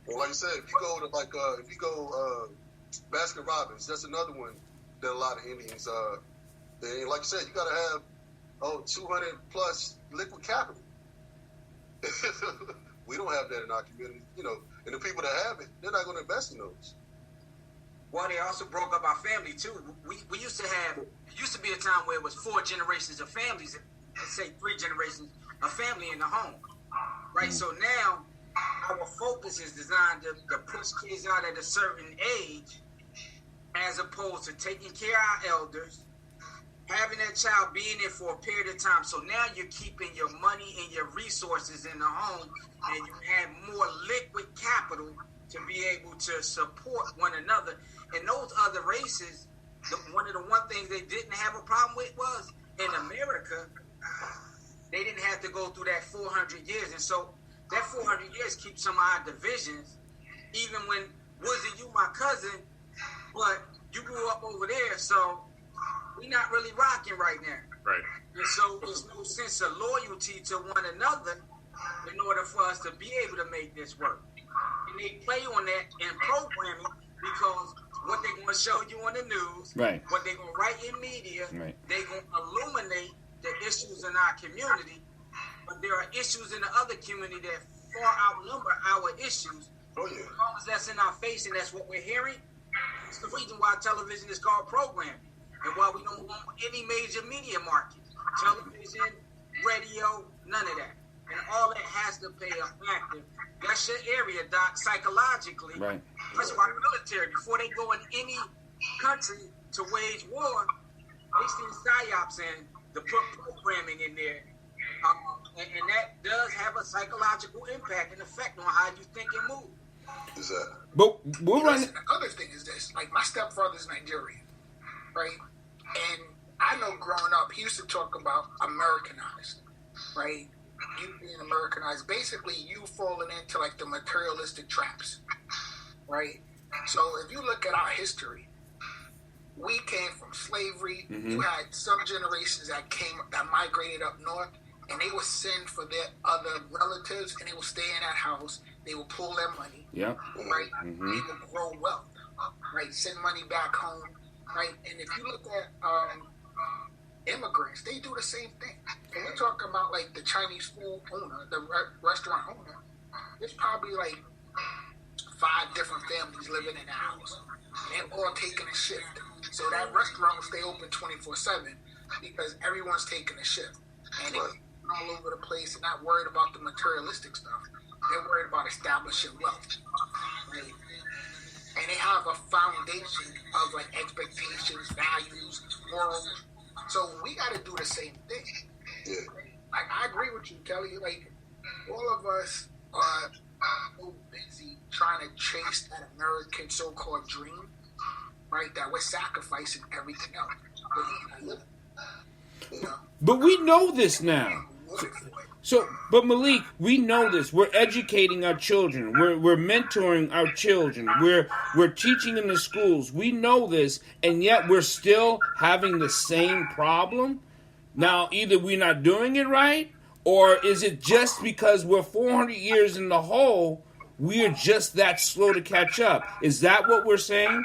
And like I said, if you go Baskin Robbins, that's another one that a lot of Indians they, like I said, you got to have 200 plus liquid capital. We don't have that in our community, and the people that have it, they're not going to invest in those. Well, they also broke up our family too. We used to be a time where it was 4 generations of families, let's say 3 generations of family in the home, right? So now our focus is designed to push kids out at a certain age, as opposed to taking care of our elders, having that child being there for a period of time. So now you're keeping your money and your resources in the home, and you have more liquid capital to be able to support one another. And those other races, one of the things they didn't have a problem with was, in America, they didn't have to go through that 400 years. And so that 400 years keeps some of our divisions, even when, Woodsy, you my cousin, but you grew up over there, so we're not really rocking right now. Right. And so there's no sense of loyalty to one another in order for us to be able to make this work. And they play on that in programming because what they're going to show you on the news, Right. what they're going to write in media, Right. they're going to illuminate the issues in our community, but there are issues in the other community that far outnumber our issues. Oh, yeah. As long as that's in our face and that's what we're hearing, it's the reason why television is called programming and why we don't own any major media market. Television, radio, none of that. And all that has to pay a factor. That's your area, Doc, psychologically. Right. That's why the military, before they go in any country to wage war, they send psyops in to put programming in there. And that does have a psychological impact and effect on how you think and move. Exactly. But we're running. Listen, the other thing is this: like my stepfather's Nigerian, right? And I know growing up, he used to talk about Americanized, right? You being Americanized, basically you falling into like the materialistic traps, right? So if you look at our history, we came from slavery. Mm-hmm. You had some generations that migrated up north, and they would send for their other relatives, and they would stay in that house. They would pull their money, Yeah. right? Mm-hmm. They would grow wealth, right? Send money back home, right? And if you look at immigrants, they do the same thing. And we're talking about like the Chinese food owner, the restaurant owner. There's probably like 5 different families living in the house. And they're all taking a shift. So that restaurant will stay open 24/7 because everyone's taking a shift. And they're all over the place and not worried about the materialistic stuff. They're worried about establishing wealth. Right? And they have a foundation of like expectations, values, morals. So we got to do the same thing. Yeah. Like, I agree with you, Kelly. Like, all of us are so busy trying to chase that American so-called dream, right? That we're sacrificing everything else. But we're not living. You know? But we know this now. So, but Malik, we know this. We're educating our children. We're mentoring our children. We're teaching in the schools. We know this, and yet we're still having the same problem. Now, either we're not doing it right, or is it just because we're 400 years in the hole, we are just that slow to catch up? Is that what we're saying?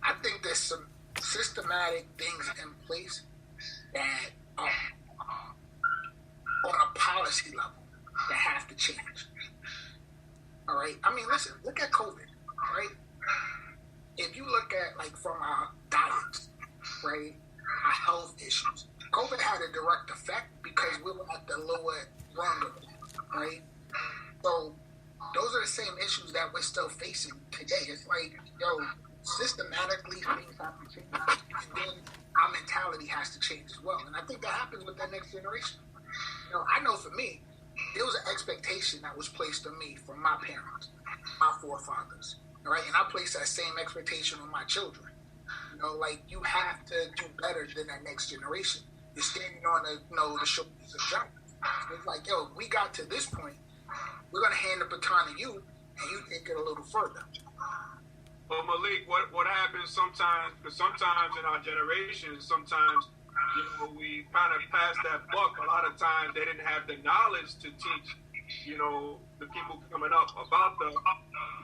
I think there's some systematic things in place that on a policy level that have to change. All right? I mean, listen, look at COVID, right? If you look at, like, from our diets, right, our health issues, COVID had a direct effect because we were at the lower rung of it, right? So those are the same issues that we're still facing today. It's like, yo, systematically things have to change. And then our mentality has to change as well. And I think that happens with that next generation. You know, I know for me, there was an expectation that was placed on me from my parents, my forefathers, all right? And I place that same expectation on my children. You know, like, you have to do better than that next generation. You're standing on the shoulders of giants. It's like, yo, we got to this point. We're going to hand the baton to you, and you take it a little further. But Malik, what happens sometimes, because sometimes in our generation, sometimes, you know, we kind of pass that buck. A lot of times they didn't have the knowledge to teach, you know, the people coming up about the,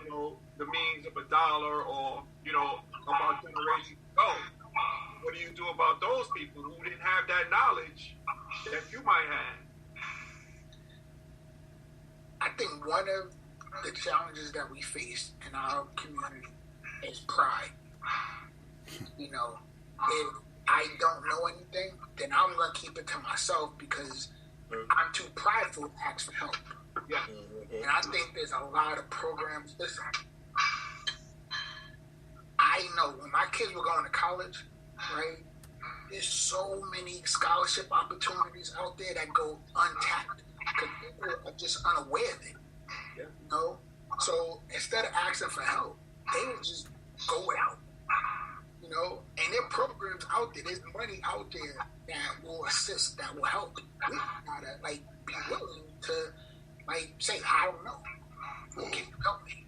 you know, the means of $1 or, you know, about generations ago. What do you do about those people who didn't have that knowledge that you might have? I think one of the challenges that we face in our community is pride. You know, if I don't know anything, then I'm going to keep it to myself because I'm too prideful to ask for help. Yeah. And I think there's a lot of programs. Listen, I know when my kids were going to college, right, there's so many scholarship opportunities out there that go untapped because people are just unaware of it. Yeah. You know? So instead of asking for help, they would just go without. You know? And there are programs out there, there's money out there that will assist, that will help. We gotta, like, be willing to, like, say, I don't know. Who can you help me?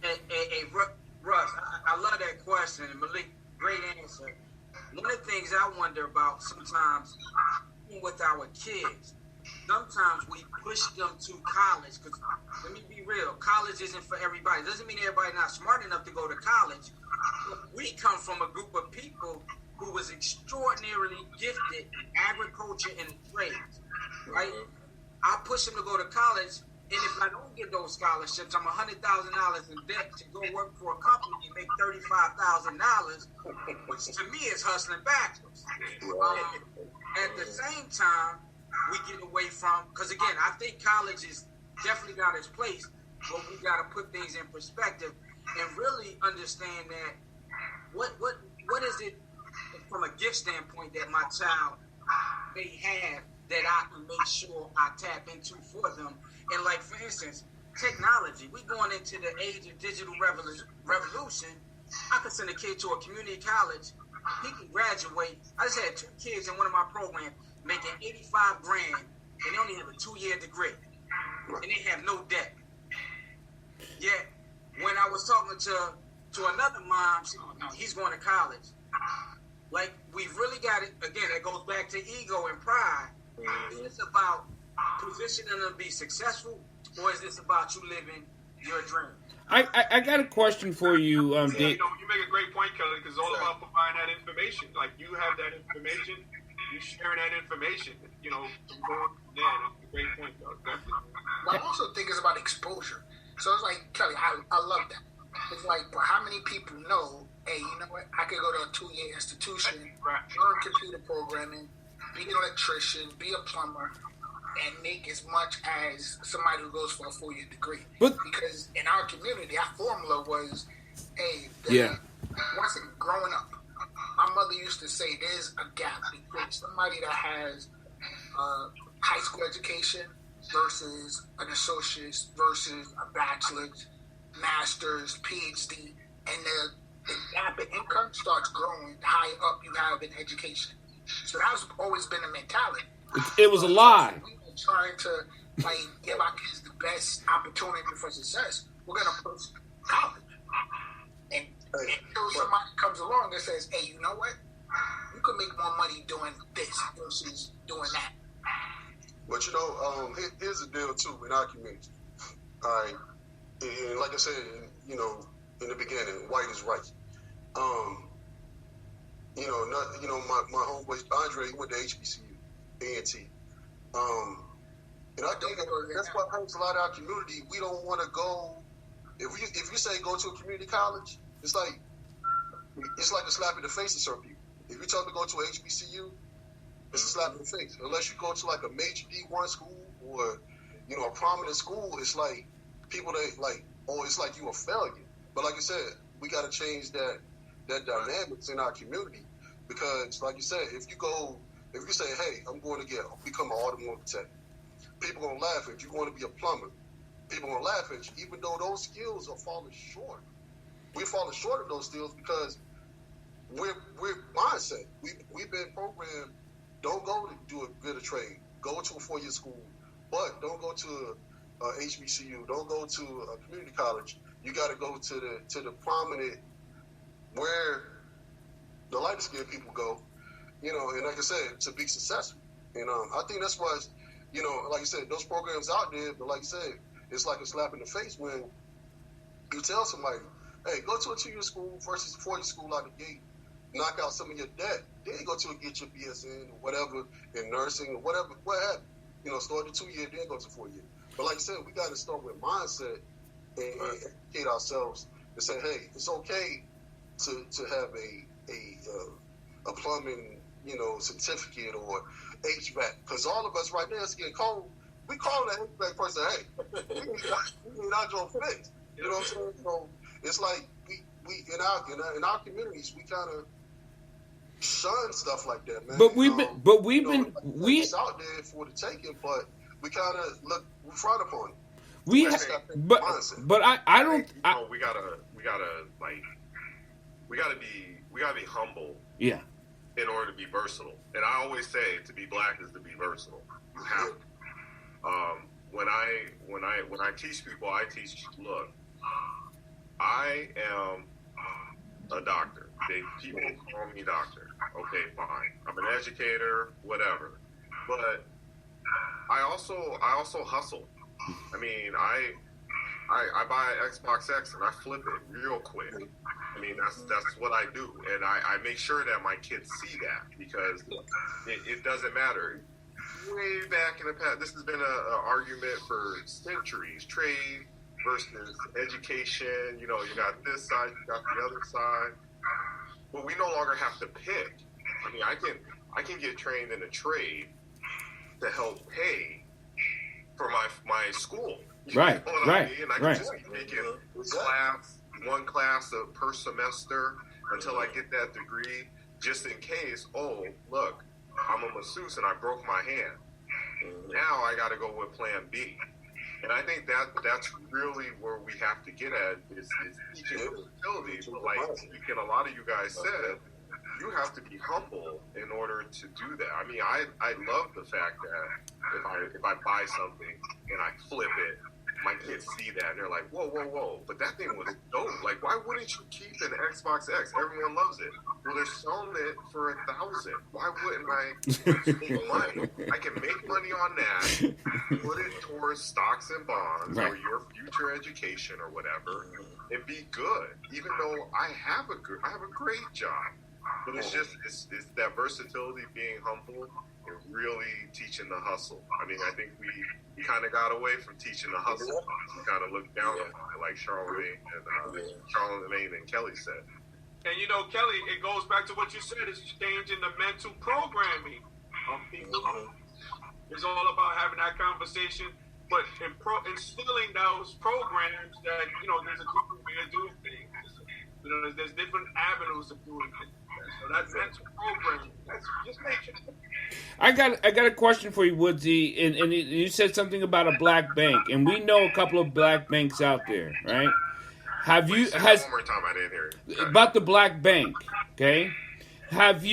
Hey, Russ, I love that question, and Malik, great answer. One of the things I wonder about sometimes with our kids, sometimes we push them to college, because let me be real, college isn't for everybody. It doesn't mean everybody not smart enough to go to college. We come from a group of people who was extraordinarily gifted in agriculture and trades, right? I push them to go to college, and if I don't get those scholarships, I'm $100,000 in debt to go work for a company and make $35,000, which to me is hustling backwards. At the same time, we get away from, because again, I think college is definitely got its place, but we got to put things in perspective and really understand that what is it from a gift standpoint that my child may have that I can make sure I tap into for them. And like, for instance, technology. We going into the age of digital revolution. I could send a kid to a community college. He can graduate. I just had 2 kids in one of my programs making $85,000, and they only have a 2-year degree, and they have no debt. Yet, when I was talking to another mom, she, no, he's going to college. Like, we've really got it, again, it goes back to ego and pride. Is this about positioning them to be successful, or is this about you living your dream? I got a question for you, Dave. You make a great point, Kelly, because it's all about providing that information. Like, you have that information, you sharing that information, from going from there. That's a great point, though, definitely. But I also think it's about exposure. So it's like, Kelly, I love that. It's like, but how many people know, hey, you know what, I could go to a 2-year institution, learn computer programming, be an electrician, be a plumber, and make as much as somebody who goes for a 4-year degree. Because in our community, our formula was, hey, once growing up, my mother used to say there's a gap between somebody that has high school education versus an associate's versus a bachelor's, master's, PhD, and the gap in income starts growing the higher up you have in education. So that's always been the mentality. It was a lie. We were trying to give our kids the best opportunity for success. We're gonna push college, and until somebody comes along and says, "Hey, you know what? You can make more money doing this versus doing that." But here's the deal too in our community. All right, and like I said, in the beginning, white is right. My homeboy Andre, he went to HBCU, A&T. And I think that's what hurts a lot of our community. We don't want to go. If you say go to a community college, it's like a slap in the face to certain people. If you tell them to go to a HBCU, it's a slap in the face. Unless you go to like a major D1 school or a prominent school, it's like people it's like you a failure. But like I said, we got to change that dynamics in our community, because like you said, if you say, hey, I'm going to become an automobile tech, people gonna laugh at you. You want to be a plumber, people gonna laugh at you, even though those skills are falling short. We're falling short of those skills because we're mindset. We've been programmed. Don't go to do a trade. Go to a 4-year school, but don't go to a HBCU. Don't go to a community college. You got to go to the prominent, where the lighter skinned people go. And like I said, to be successful. And I think that's why, like I said, those programs out there. But like I said, it's like a slap in the face when you tell somebody, hey, go to a 2-year school versus 4-year school out the gate, knock out some of your debt, then go to get your BSN or whatever in nursing or whatever, what have you. Start the 2-year, then go to 4-year. But like I said, we got to start with mindset and educate ourselves and say, hey, it's okay to have a plumbing, certificate or HVAC, because all of us right now, it's getting cold. We call that HVAC person, hey, we need our job fixed. You know what I'm saying? So it's like we in our communities, we kind of shun stuff like that, man. It's out there for the taking, but we kind of we frown upon it. We gotta be humble. Yeah. In order to be versatile, and I always say to be black is to be versatile. You have to. When I teach people, I teach. Look, I am a doctor. People call me doctor. Okay, fine. I'm an educator, whatever. But I also hustle. I mean, I buy an Xbox X and I flip it real quick. I mean, that's what I do, and I make sure that my kids see that, because it doesn't matter. Way back in the past, this has been an argument for centuries: trade versus education. You know, you got this side, you got the other side, but we no longer have to pick. I mean, I can get trained in a trade to help pay for my school. Right, you know what right, I mean? And I can right. just be taking one class per semester until I get that degree, just in case. Oh, look, I'm a masseuse and I broke my hand. Now I got to go with Plan B. And I think that's really where we have to get at is teaching versatility. But like a lot of you guys said, you have to be humble in order to do that. I mean, I love the fact that if I buy something and I flip it, my kids see that and they're like, whoa, but that thing was dope. Like, why wouldn't you keep an Xbox X? Everyone loves it. Well, they're selling it for $1,000. Why wouldn't I make money? I can make money on that, put it towards stocks and bonds or your future education or whatever, and be good. Even though I have a great job. But it's just it's that versatility, being humble, and really teaching the hustle. I mean, I think we kind of got away from teaching the hustle. We kind of looked down on it, like Charlemagne and Kelly said. And you know, Kelly, it goes back to what you said. It's changing the mental programming of people. It's all about having that conversation, but instilling those programs that, you know, there's a different way of doing things. You know, there's different avenues of doing things. So that's mental programming. That's just make sure. I got a question for you, Woodsy, and you said something about a black bank, and we know a couple of black banks out there, right? One more time, I didn't hear it. About the black bank, okay? Has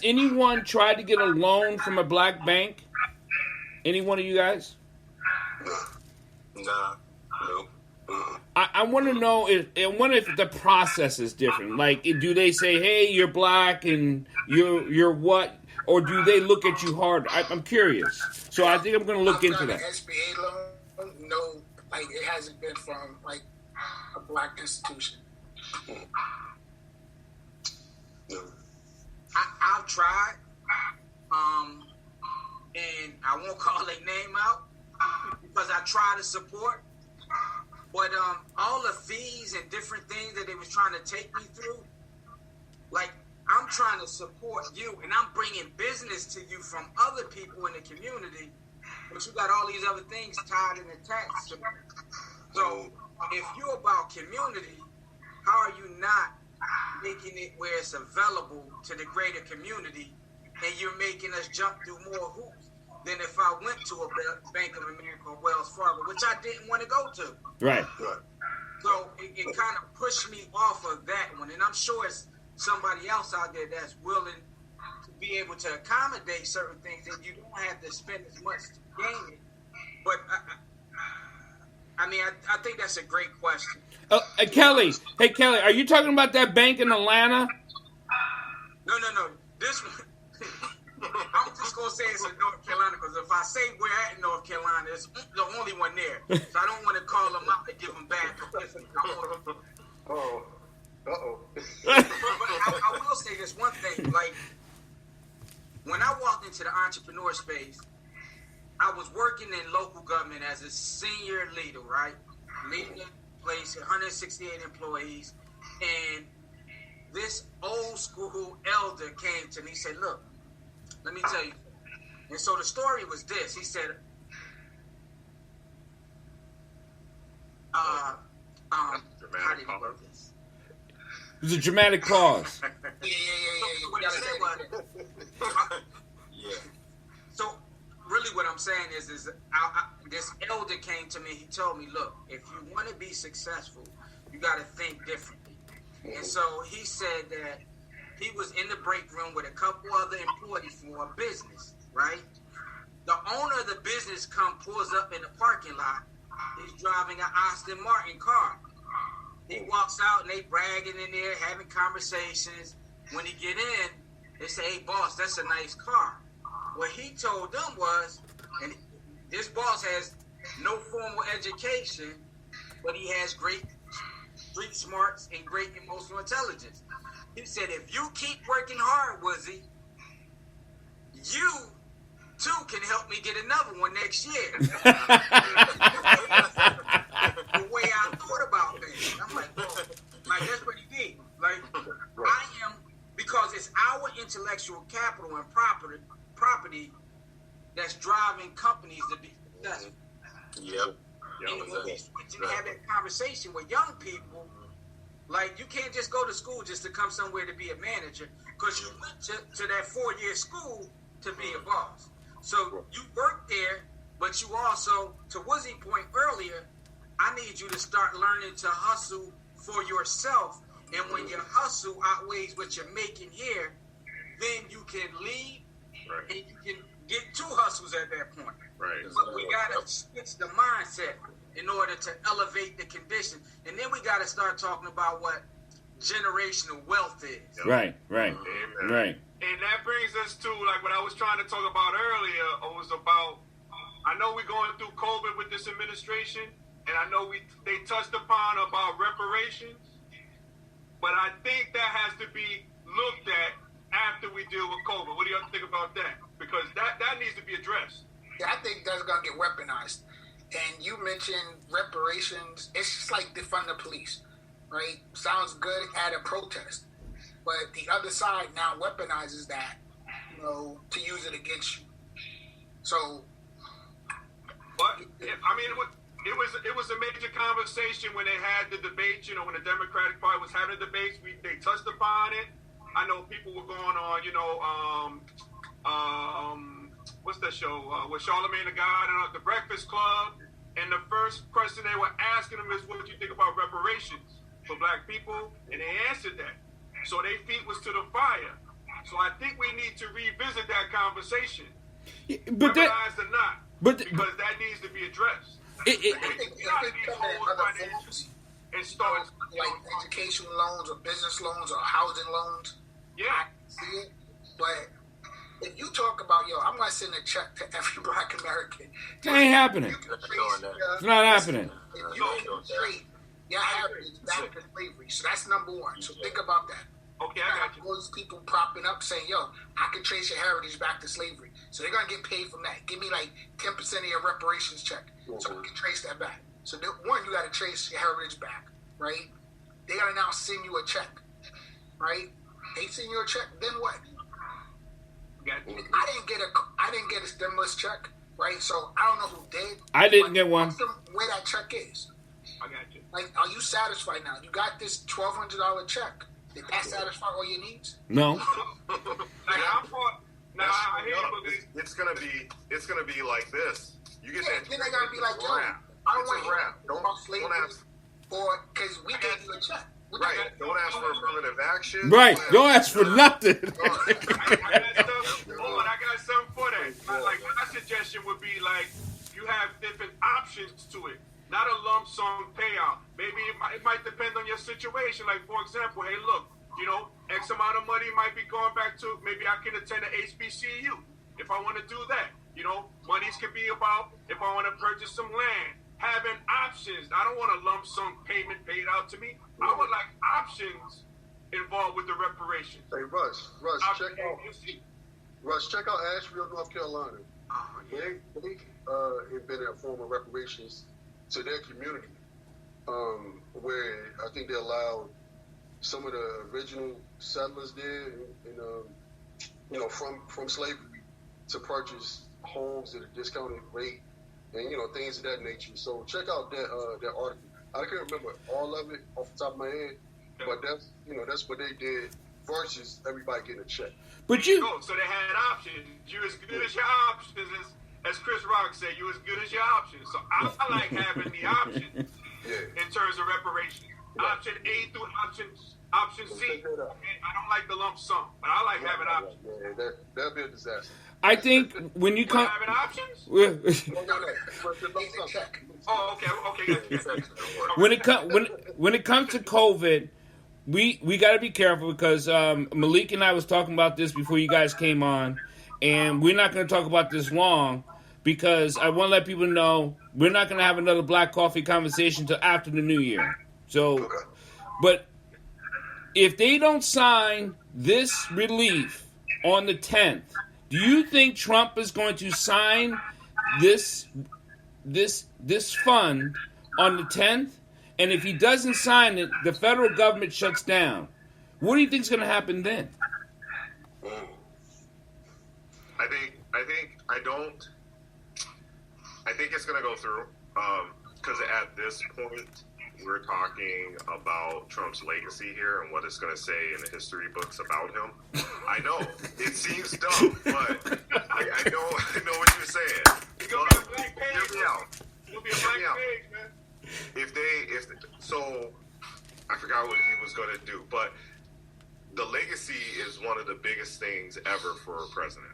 anyone tried to get a loan from a black bank? Any one of you guys? Nah. No. I want to know if the process is different. Like, do they say, "Hey, you're black and you're what?" Or do they look at you hard? I'm curious. So I think I'm going to look into that. SBA loan, no, like it hasn't been from like a black institution. I've tried, and I won't call their name out because I try to support. But all the fees and different things that they was trying to take me through, like, I'm trying to support you, and I'm bringing business to you from other people in the community, but you got all these other things tied and attached to it. So if you're about community, how are you not making it where it's available to the greater community, and you're making us jump through more hoops than if I went to a Bank of America or Wells Fargo, which I didn't want to go to. Right. So it kind of pushed me off of that one. And I'm sure it's somebody else out there that's willing to be able to accommodate certain things that you don't have to spend as much to gain it. But, I think that's a great question. Kelly. Hey, Kelly, are you talking about that bank in Atlanta? No. This one. I'm just going to say it's in North Carolina because if I say we're at North Carolina, it's the only one there. So I don't want to call them out and give them bad publicity. Uh-oh. But I will say this one thing. Like, when I walked into the entrepreneur space, I was working in local government as a senior leader, right? Leading a place, 168 employees. And this old school elder came to me and said, look, let me tell you. And so the story was this. He said, how did he word this? It was a dramatic pause. Yeah. So really what I'm saying is this elder came to me. He told me, look, if you want to be successful, you got to think differently. And so he said that he was in the break room with a couple other employees for a business, right? The owner of the business pulls up in the parking lot. He's driving an Aston Martin car. He walks out and they bragging in there, having conversations. When he get in, they say, "Hey, boss, that's a nice car." What he told them was, and this boss has no formal education, but he has great street smarts and great emotional intelligence. He said, "If you keep working hard, Woozy, you too can help me get another one next year." The way I thought about things, I'm like, bro, like that's pretty deep. Like I am, because it's our intellectual capital and property that's driving companies to be successful. Yep. And when we switch and have that conversation with young people, like you can't just go to school just to come somewhere to be a manager, because you went to that 4-year school to be a boss. So you work there, but you also, to Woozy's point earlier, I need you to start learning to hustle for yourself. And when your hustle outweighs what you're making here, then you can leave and you can get 2 hustles at that point. Right. But we got to switch the mindset in order to elevate the condition. And then we got to start talking about what generational wealth is. Right. And that brings us to, like, what I was trying to talk about earlier. Was about, I know we're going through COVID with this administration, and I know they touched upon about reparations, but I think that has to be looked at after we deal with COVID. What do y'all think about that? Because that needs to be addressed. Yeah, I think that's going to get weaponized. And you mentioned reparations. It's just like defund the police, right? Sounds good at a protest. But the other side now weaponizes that, to use it against you. So, but it was a major conversation when they had the debates. When the Democratic Party was having the debates, they touched upon it. I know people were going on, what's that show with Charlamagne the God and the Breakfast Club, and the first question they were asking them is, "What do you think about reparations for Black people?" And they answered that. So their feet was to the fire. So I think we need to revisit that conversation, weaponized or not, because that needs to be addressed. I think it could come in other forms. And start like education loans or business loans or housing loans. Yeah. I see it. But if you talk about, I'm going to send a check to every Black American. It ain't happening. It's not happening. If you can trade your heritage back to slavery. So that's number one. So think about that. Okay, I got you. Those people propping up saying, I can trace your heritage back to slavery. So they're going to get paid from that. Give me like 10% of your reparations check so we can trace that back. So one, you got to trace your heritage back, right? They got to now send you a check, right? They send you a check, then what? I didn't get a stimulus check, right? So I don't know who did. I didn't get one. Where that check is. I got you. Like, are you satisfied now? You got this $1,200 check. Did that satisfy all your needs? No. It's gonna be like this. You get that. Then they gotta be like, I don't want to hear about slavery, or because we gave you a check. Right. Don't ask for affirmative action. Right. Don't ask for nothing. I got something for that. Like, my suggestion would be like, you have different options to it. Not a lump sum payout. Maybe it might depend on your situation. Like, for example, hey, look, X amount of money might be going back to, maybe I can attend an HBCU if I want to do that. Monies can be about if I want to purchase some land. Having options. I don't want a lump sum payment paid out to me. I would like options involved with the reparations. Hey, Russ, check out Asheville, North Carolina. They invented a form of reparations to their community, where I think they allowed some of the original settlers there, from slavery, to purchase homes at a discounted rate, and things of that nature. So check out that article. I can't remember all of it off the top of my head, but that's what they did versus everybody getting a check. But so they had options. You as good as your options, as Chris Rock said, you as good as your options. So I like having the options in terms of reparations. option A through option C. Okay? I don't like the lump sum, but I like having options. Yeah, that'd be a disaster. I think when you come, Having options? Oh, okay. when it comes to COVID, we got to be careful because Malik and I was talking about this before you guys came on, and we're not going to talk about this long because I want to let people know we're not going to have another Black Coffee conversation until after the New Year. So, but if they don't sign this relief on the 10th, do you think Trump is going to sign this fund on the 10th? And if he doesn't sign it, the federal government shuts down. What do you think is going to happen then? I think it's going to go through because at this point we're talking about Trump's legacy here and what it's going to say in the history books about him. I know it seems dumb, but I know what you're saying. It's going to be a blank page. Hear me out. It'll be a blank page, man. So I forgot what he was going to do, but the legacy is one of the biggest things ever for a president.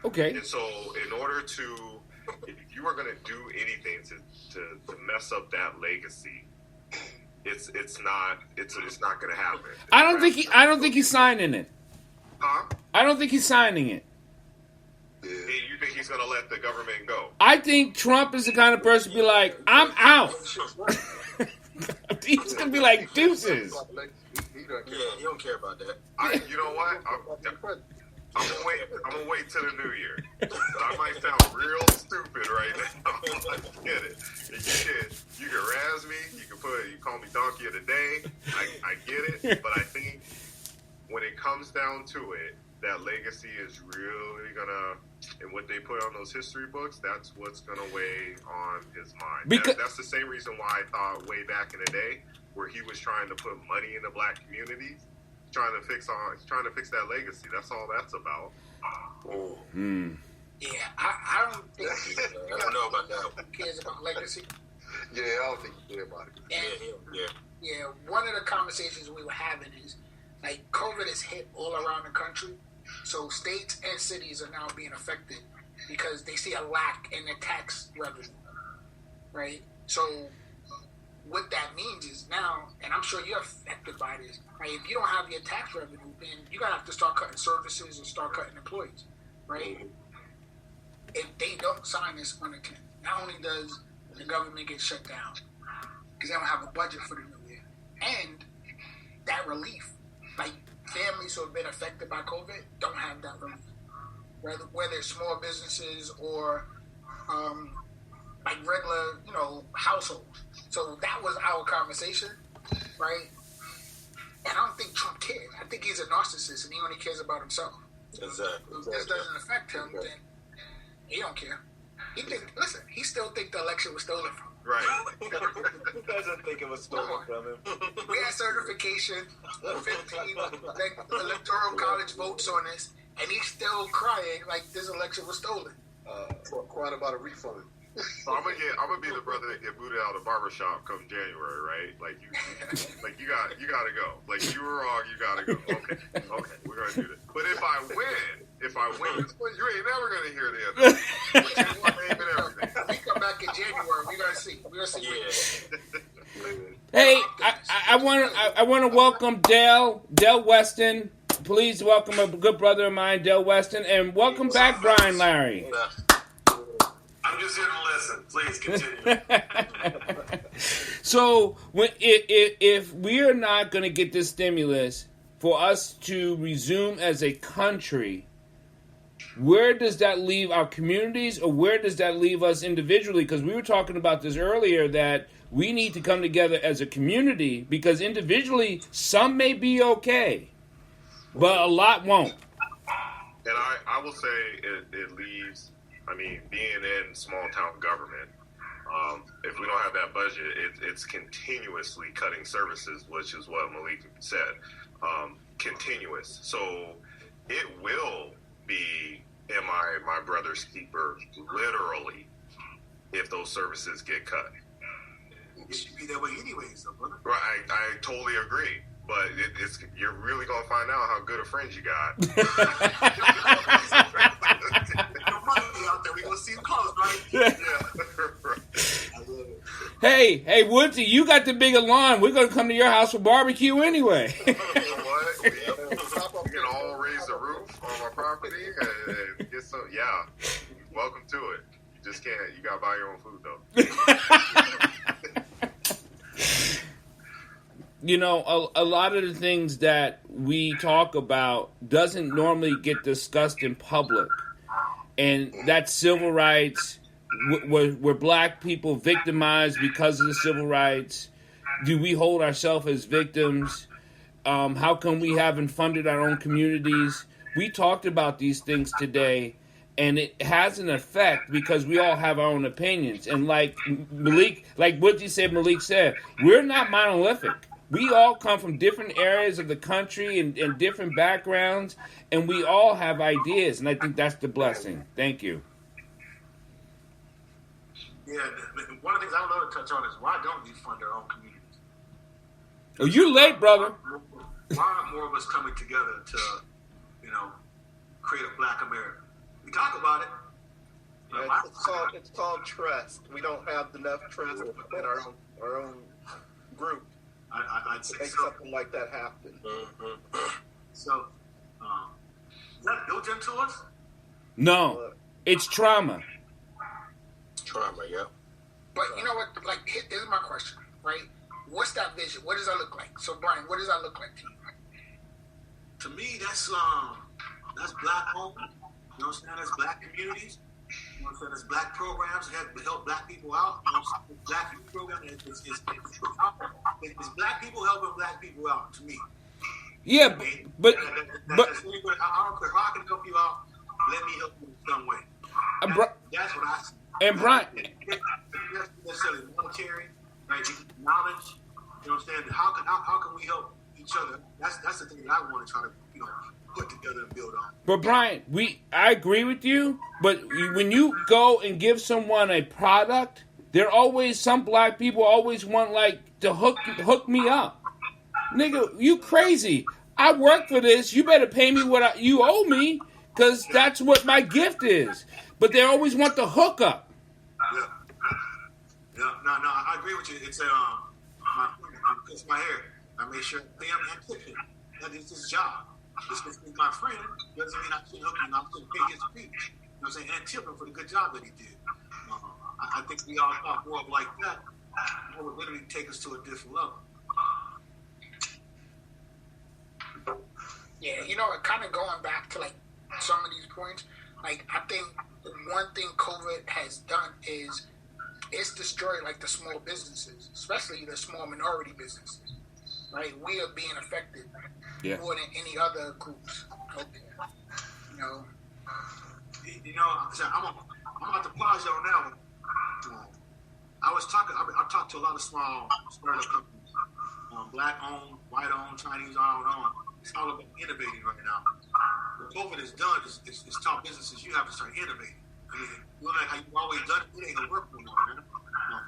Okay. And so in order to, if you are going to do anything to mess up that legacy, it's not going to happen. I don't think he's signing it. Huh? I don't think he's signing it. Yeah. You think he's going to let the government go? I think Trump is the kind of person to be like, I'm out. He's going to be like, deuces. Yeah, he don't care about that. You know what? I'm gonna wait till the new year. I might sound real stupid right now. I get it. You can razz me. You call me donkey of the day. I get it. But I think when it comes down to it, that legacy is really gonna, and what they put on those history books, that's what's gonna weigh on his mind. That's the same reason why I thought way back in the day, where he was trying to put money in the black communities, trying to fix that legacy. That's all that's about. Yeah, I don't think I don't know about that. he cares about legacy. Yeah, I don't think he cares about it. Yeah, one of the conversations we were having is like COVID has hit all around the country, so states and cities are now being affected because they see a lack in the tax revenue, right? So what that means is now, and I'm sure you're affected by this, right? If you don't have your tax revenue, then you're going to have to start cutting services or start cutting employees, right? If they don't sign this on the 10th, not only does the government get shut down because they don't have a budget for the new year, and that relief, like families who have been affected by COVID don't have that relief, whether it's small businesses or like regular, households. So that was our conversation, right? And I don't think Trump cares. I think he's a narcissist and he only cares about himself. Exactly. If this doesn't affect him, then he don't care. He still think the election was stolen from him. Right. Who doesn't think it was stolen from him? We had certification, 15 electoral college votes on this, and he's still crying like this election was stolen. Crying about a refund. So I'm gonna be the brother that get booted out of the barbershop come January, right? Like you gotta go. Like you were wrong, you gotta go. Okay, we're gonna do this. But if I win, you ain't never gonna hear the end of it. We come back in January, we're gonna see. Yeah. Hey, I want to welcome Dale Weston. Please welcome a good brother of mine, Dale Weston, and welcome back, Brian Larry. I'm just here to listen. Please continue. So, if we are not going to get this stimulus for us to resume as a country, where does that leave our communities, or where does that leave us individually? Because we were talking about this earlier, that we need to come together as a community, because individually, some may be okay, but a lot won't. And I will say it leaves, being in small town government, if we don't have that budget, it's continuously cutting services, which is what Malik said, continuous. So it will be my brother's keeper, literally, if those services get cut. it should be that way anyways, though, brother. Right, I totally agree. But it's you're really gonna find out how good of friends you got. No money out there. We gonna see them close, right? Yeah. I love it. Hey, Woodsy, you got the bigger lawn. We're gonna come to your house for barbecue anyway. You know what? We can all raise the roof on our property and get some. Yeah, welcome to it. You just can't. You gotta buy your own food though. You know, a lot of the things that we talk about doesn't normally get discussed in public. And that's civil rights. Were black people victimized because of the civil rights? Do we hold ourselves as victims? How come we haven't funded our own communities? We talked about these things today, and it has an effect because we all have our own opinions. And like Malik said, we're not monolithic. We all come from different areas of the country and different backgrounds, and we all have ideas, and I think that's the blessing. Thank you. Yeah, one of the things I would love to touch on is why don't we fund our own communities? Oh, you late, brother. Why aren't more of us coming together to, create a Black America? We talk about it. Yeah, it's called trust. We don't have enough trust within our own group. I'd say to make so. something like that happen. So, is that built into us? No, it's trauma. Trauma, yeah. But you know what? Like, here's my question, right? What's that vision? What does that look like? So, Brian, what does that look like to you? To me, that's Black owned. You know what I'm saying? That's Black communities. You know what I'm saying? There's Black programs that help Black people out. You know what I'm saying? Black youth program is Black people helping Black people out. To me. Yeah, but I don't care how I can help you out. Let me help you in some way. That's what I see. And Brian, That's necessarily monetary, right? Knowledge. You know what I'm saying? How can we help each other? That's the thing that I want to try to put together and build on. But Brian, I agree with you. But when you go and give someone a product, some Black people always want to hook me up. Nigga, you crazy? I work for this. You better pay me what you owe me, because that's what my gift is. But they always want the hookup. Yeah. No, I agree with you. It's it's my hair. I make sure pay him and tip him. That is his job. Just because he's my friend doesn't mean I shouldn't hook him. I shouldn't pay his fee. You know what I'm saying? And tip him for the good job that he did. I think we all talk more of like that. That would literally take us to a different level. Yeah, kind of going back to some of these points. I think the one thing COVID has done is it's destroyed the small businesses, especially the small minority businesses. Right, we are being affected more than any other groups out there. I'm about to pause you on that one. I talked to a lot of small startup companies, Black owned, white owned, Chinese owned. It's all about innovating right now. What COVID has done is taught businesses you have to start innovating. I mean, look like how you've always done it. It ain't gonna work no more, man.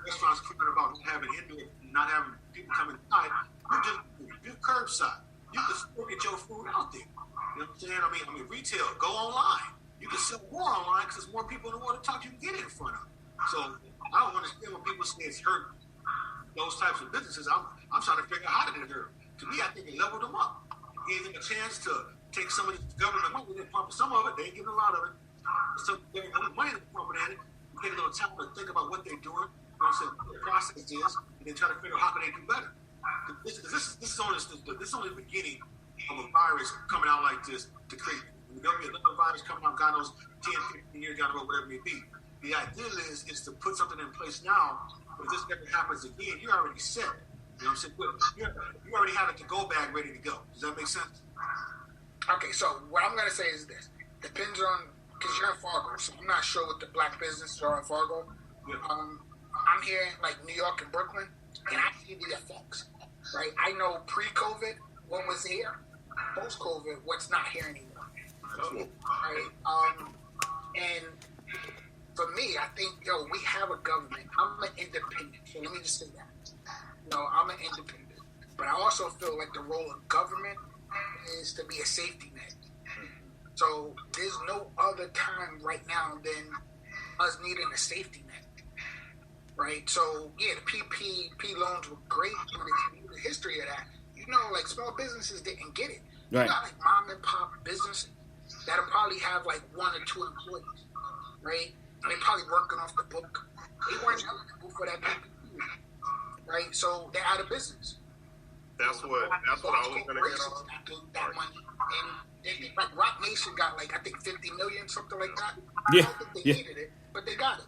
Restaurants caring about not having people come inside. You just do curbside. You can still get your food out there. You know what I'm saying? I mean, retail, go online. You can sell more online because there's more people in the world to talk you can get in front of. So I don't understand when people say it's hurt those types of businesses. I'm trying to figure out how did it hurt. To me, I think it leveled them up. Gave them a chance to take some of the government money. They pump some of it. They ain't giving a lot of it. So they're money they're pumping at it. Take a little time to think about what they're doing. You know what I'm saying? What the process is, and then try to figure out how can they do better. This is only the beginning of a virus coming out like this to create. There'll be another virus coming out, God knows, 10, 15 years down the road, whatever it may be. The idea is to put something in place now. But if this never happens again, you're already set. You know what I'm saying? You already have a to-go bag ready to go. Does that make sense? Okay, so what I'm going to say is this. Depends on, because you're in Fargo, so I'm not sure what the Black businesses are in Fargo. Yeah. I'm here in New York and Brooklyn, and I see the effects. Right? I know pre-COVID, what was here. Post-COVID, what's not here anymore. Right? And for me, I think, we have a government. I'm an independent, so let me just say that. I'm an independent, but I also feel like the role of government is to be a safety net. So there's no other time right now than us needing a safety net, right? So yeah, the PPP loans were great, but if you know the history of that, like small businesses didn't get it. Right. You got like mom and pop businesses that'll probably have like 1 or 2 employees, right? And they probably working off the book. They weren't eligible for that PPP, right? So they're out of business. That's what I was going to get on. That money, and like Rock Nation got like I think 50 million, something like that. Yeah. I don't think they needed it, but they got it.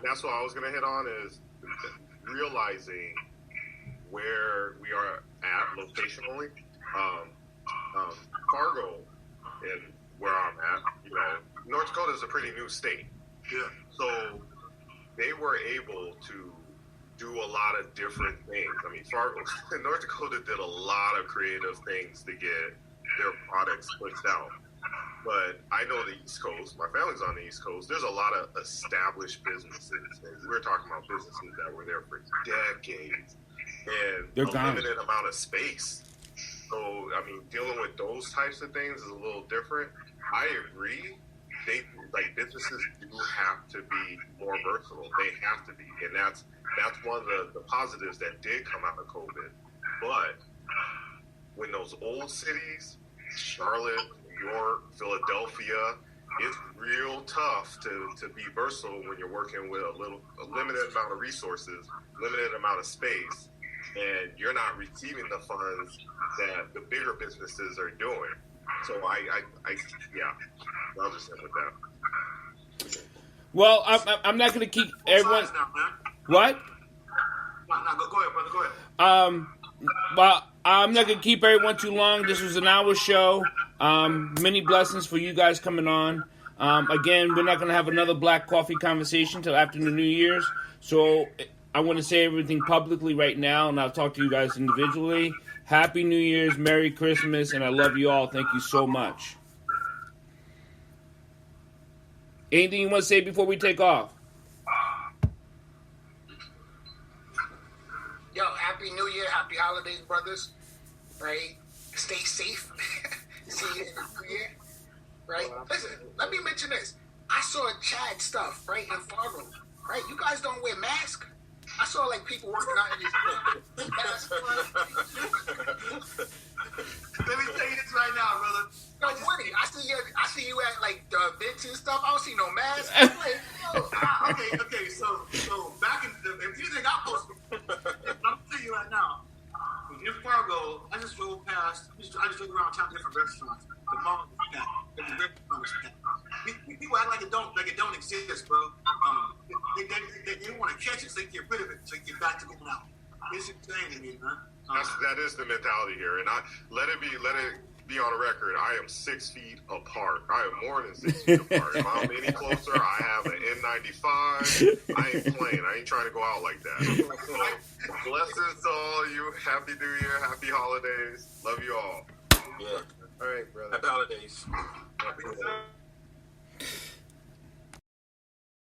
That's what I was going to hit on is realizing where we are at locationally. Fargo, and where I'm at, North Dakota is a pretty new state. Yeah. So they were able to do a lot of different things. I mean, Fargo, North Dakota did a lot of creative things to get their products pushed out. But I know the East Coast, my family's on the East Coast, there's a lot of established businesses. And we're talking about businesses that were there for decades and They're a gone. limited amount of space. So, I mean, dealing with those types of things is a little different. I agree. Businesses do have to be more versatile. They have to be. And that's one of the positives that did come out of COVID. But when those old cities, Charlotte, New York, Philadelphia, it's real tough to be versatile when you're working with a limited amount of resources, limited amount of space, and you're not receiving the funds that the bigger businesses are doing. So I'll just end with that. Well, I'm not going to keep everyone. Now, man. What? No, go ahead, brother. Go ahead. But I'm not going to keep everyone too long. This was an hour show. Many blessings for you guys coming on. Again, we're not going to have another Black Coffee conversation till after the New Year's. So I want to say everything publicly right now, and I'll talk to you guys individually. Happy New Year's, Merry Christmas, and I love you all. Thank you so much. Anything you want to say before we take off? Yo, Happy New Year, Happy Holidays, brothers. Right? Stay safe. See you in the new year. Right? Listen, let me mention this. I saw Chad stuff, right, in Fargo. Right? You guys don't wear masks? I saw like people working out in these masks. Let me tell you this right now, brother. No, Woody, I see you at like the events and stuff. I don't see no mask. I'm like, yo. Okay. So back in if you think I posted, I'm telling you right now. In Fargo, I just drove past. I just drove around town to different restaurants. The mall was packed. The restaurant was packed. People act like it don't exist, bro. They want to catch it so they can get rid of it, so they can get back to going out. It's insane to me, man. That is the mentality here, and let it be on record. I am 6 feet apart. I am more than 6 feet apart. If I'm any closer, I have an N95. I ain't playing. I ain't trying to go out like that. Blessings to all you. Happy New Year. Happy holidays. Love you all. Yeah. All right, brother. Happy holidays. Happy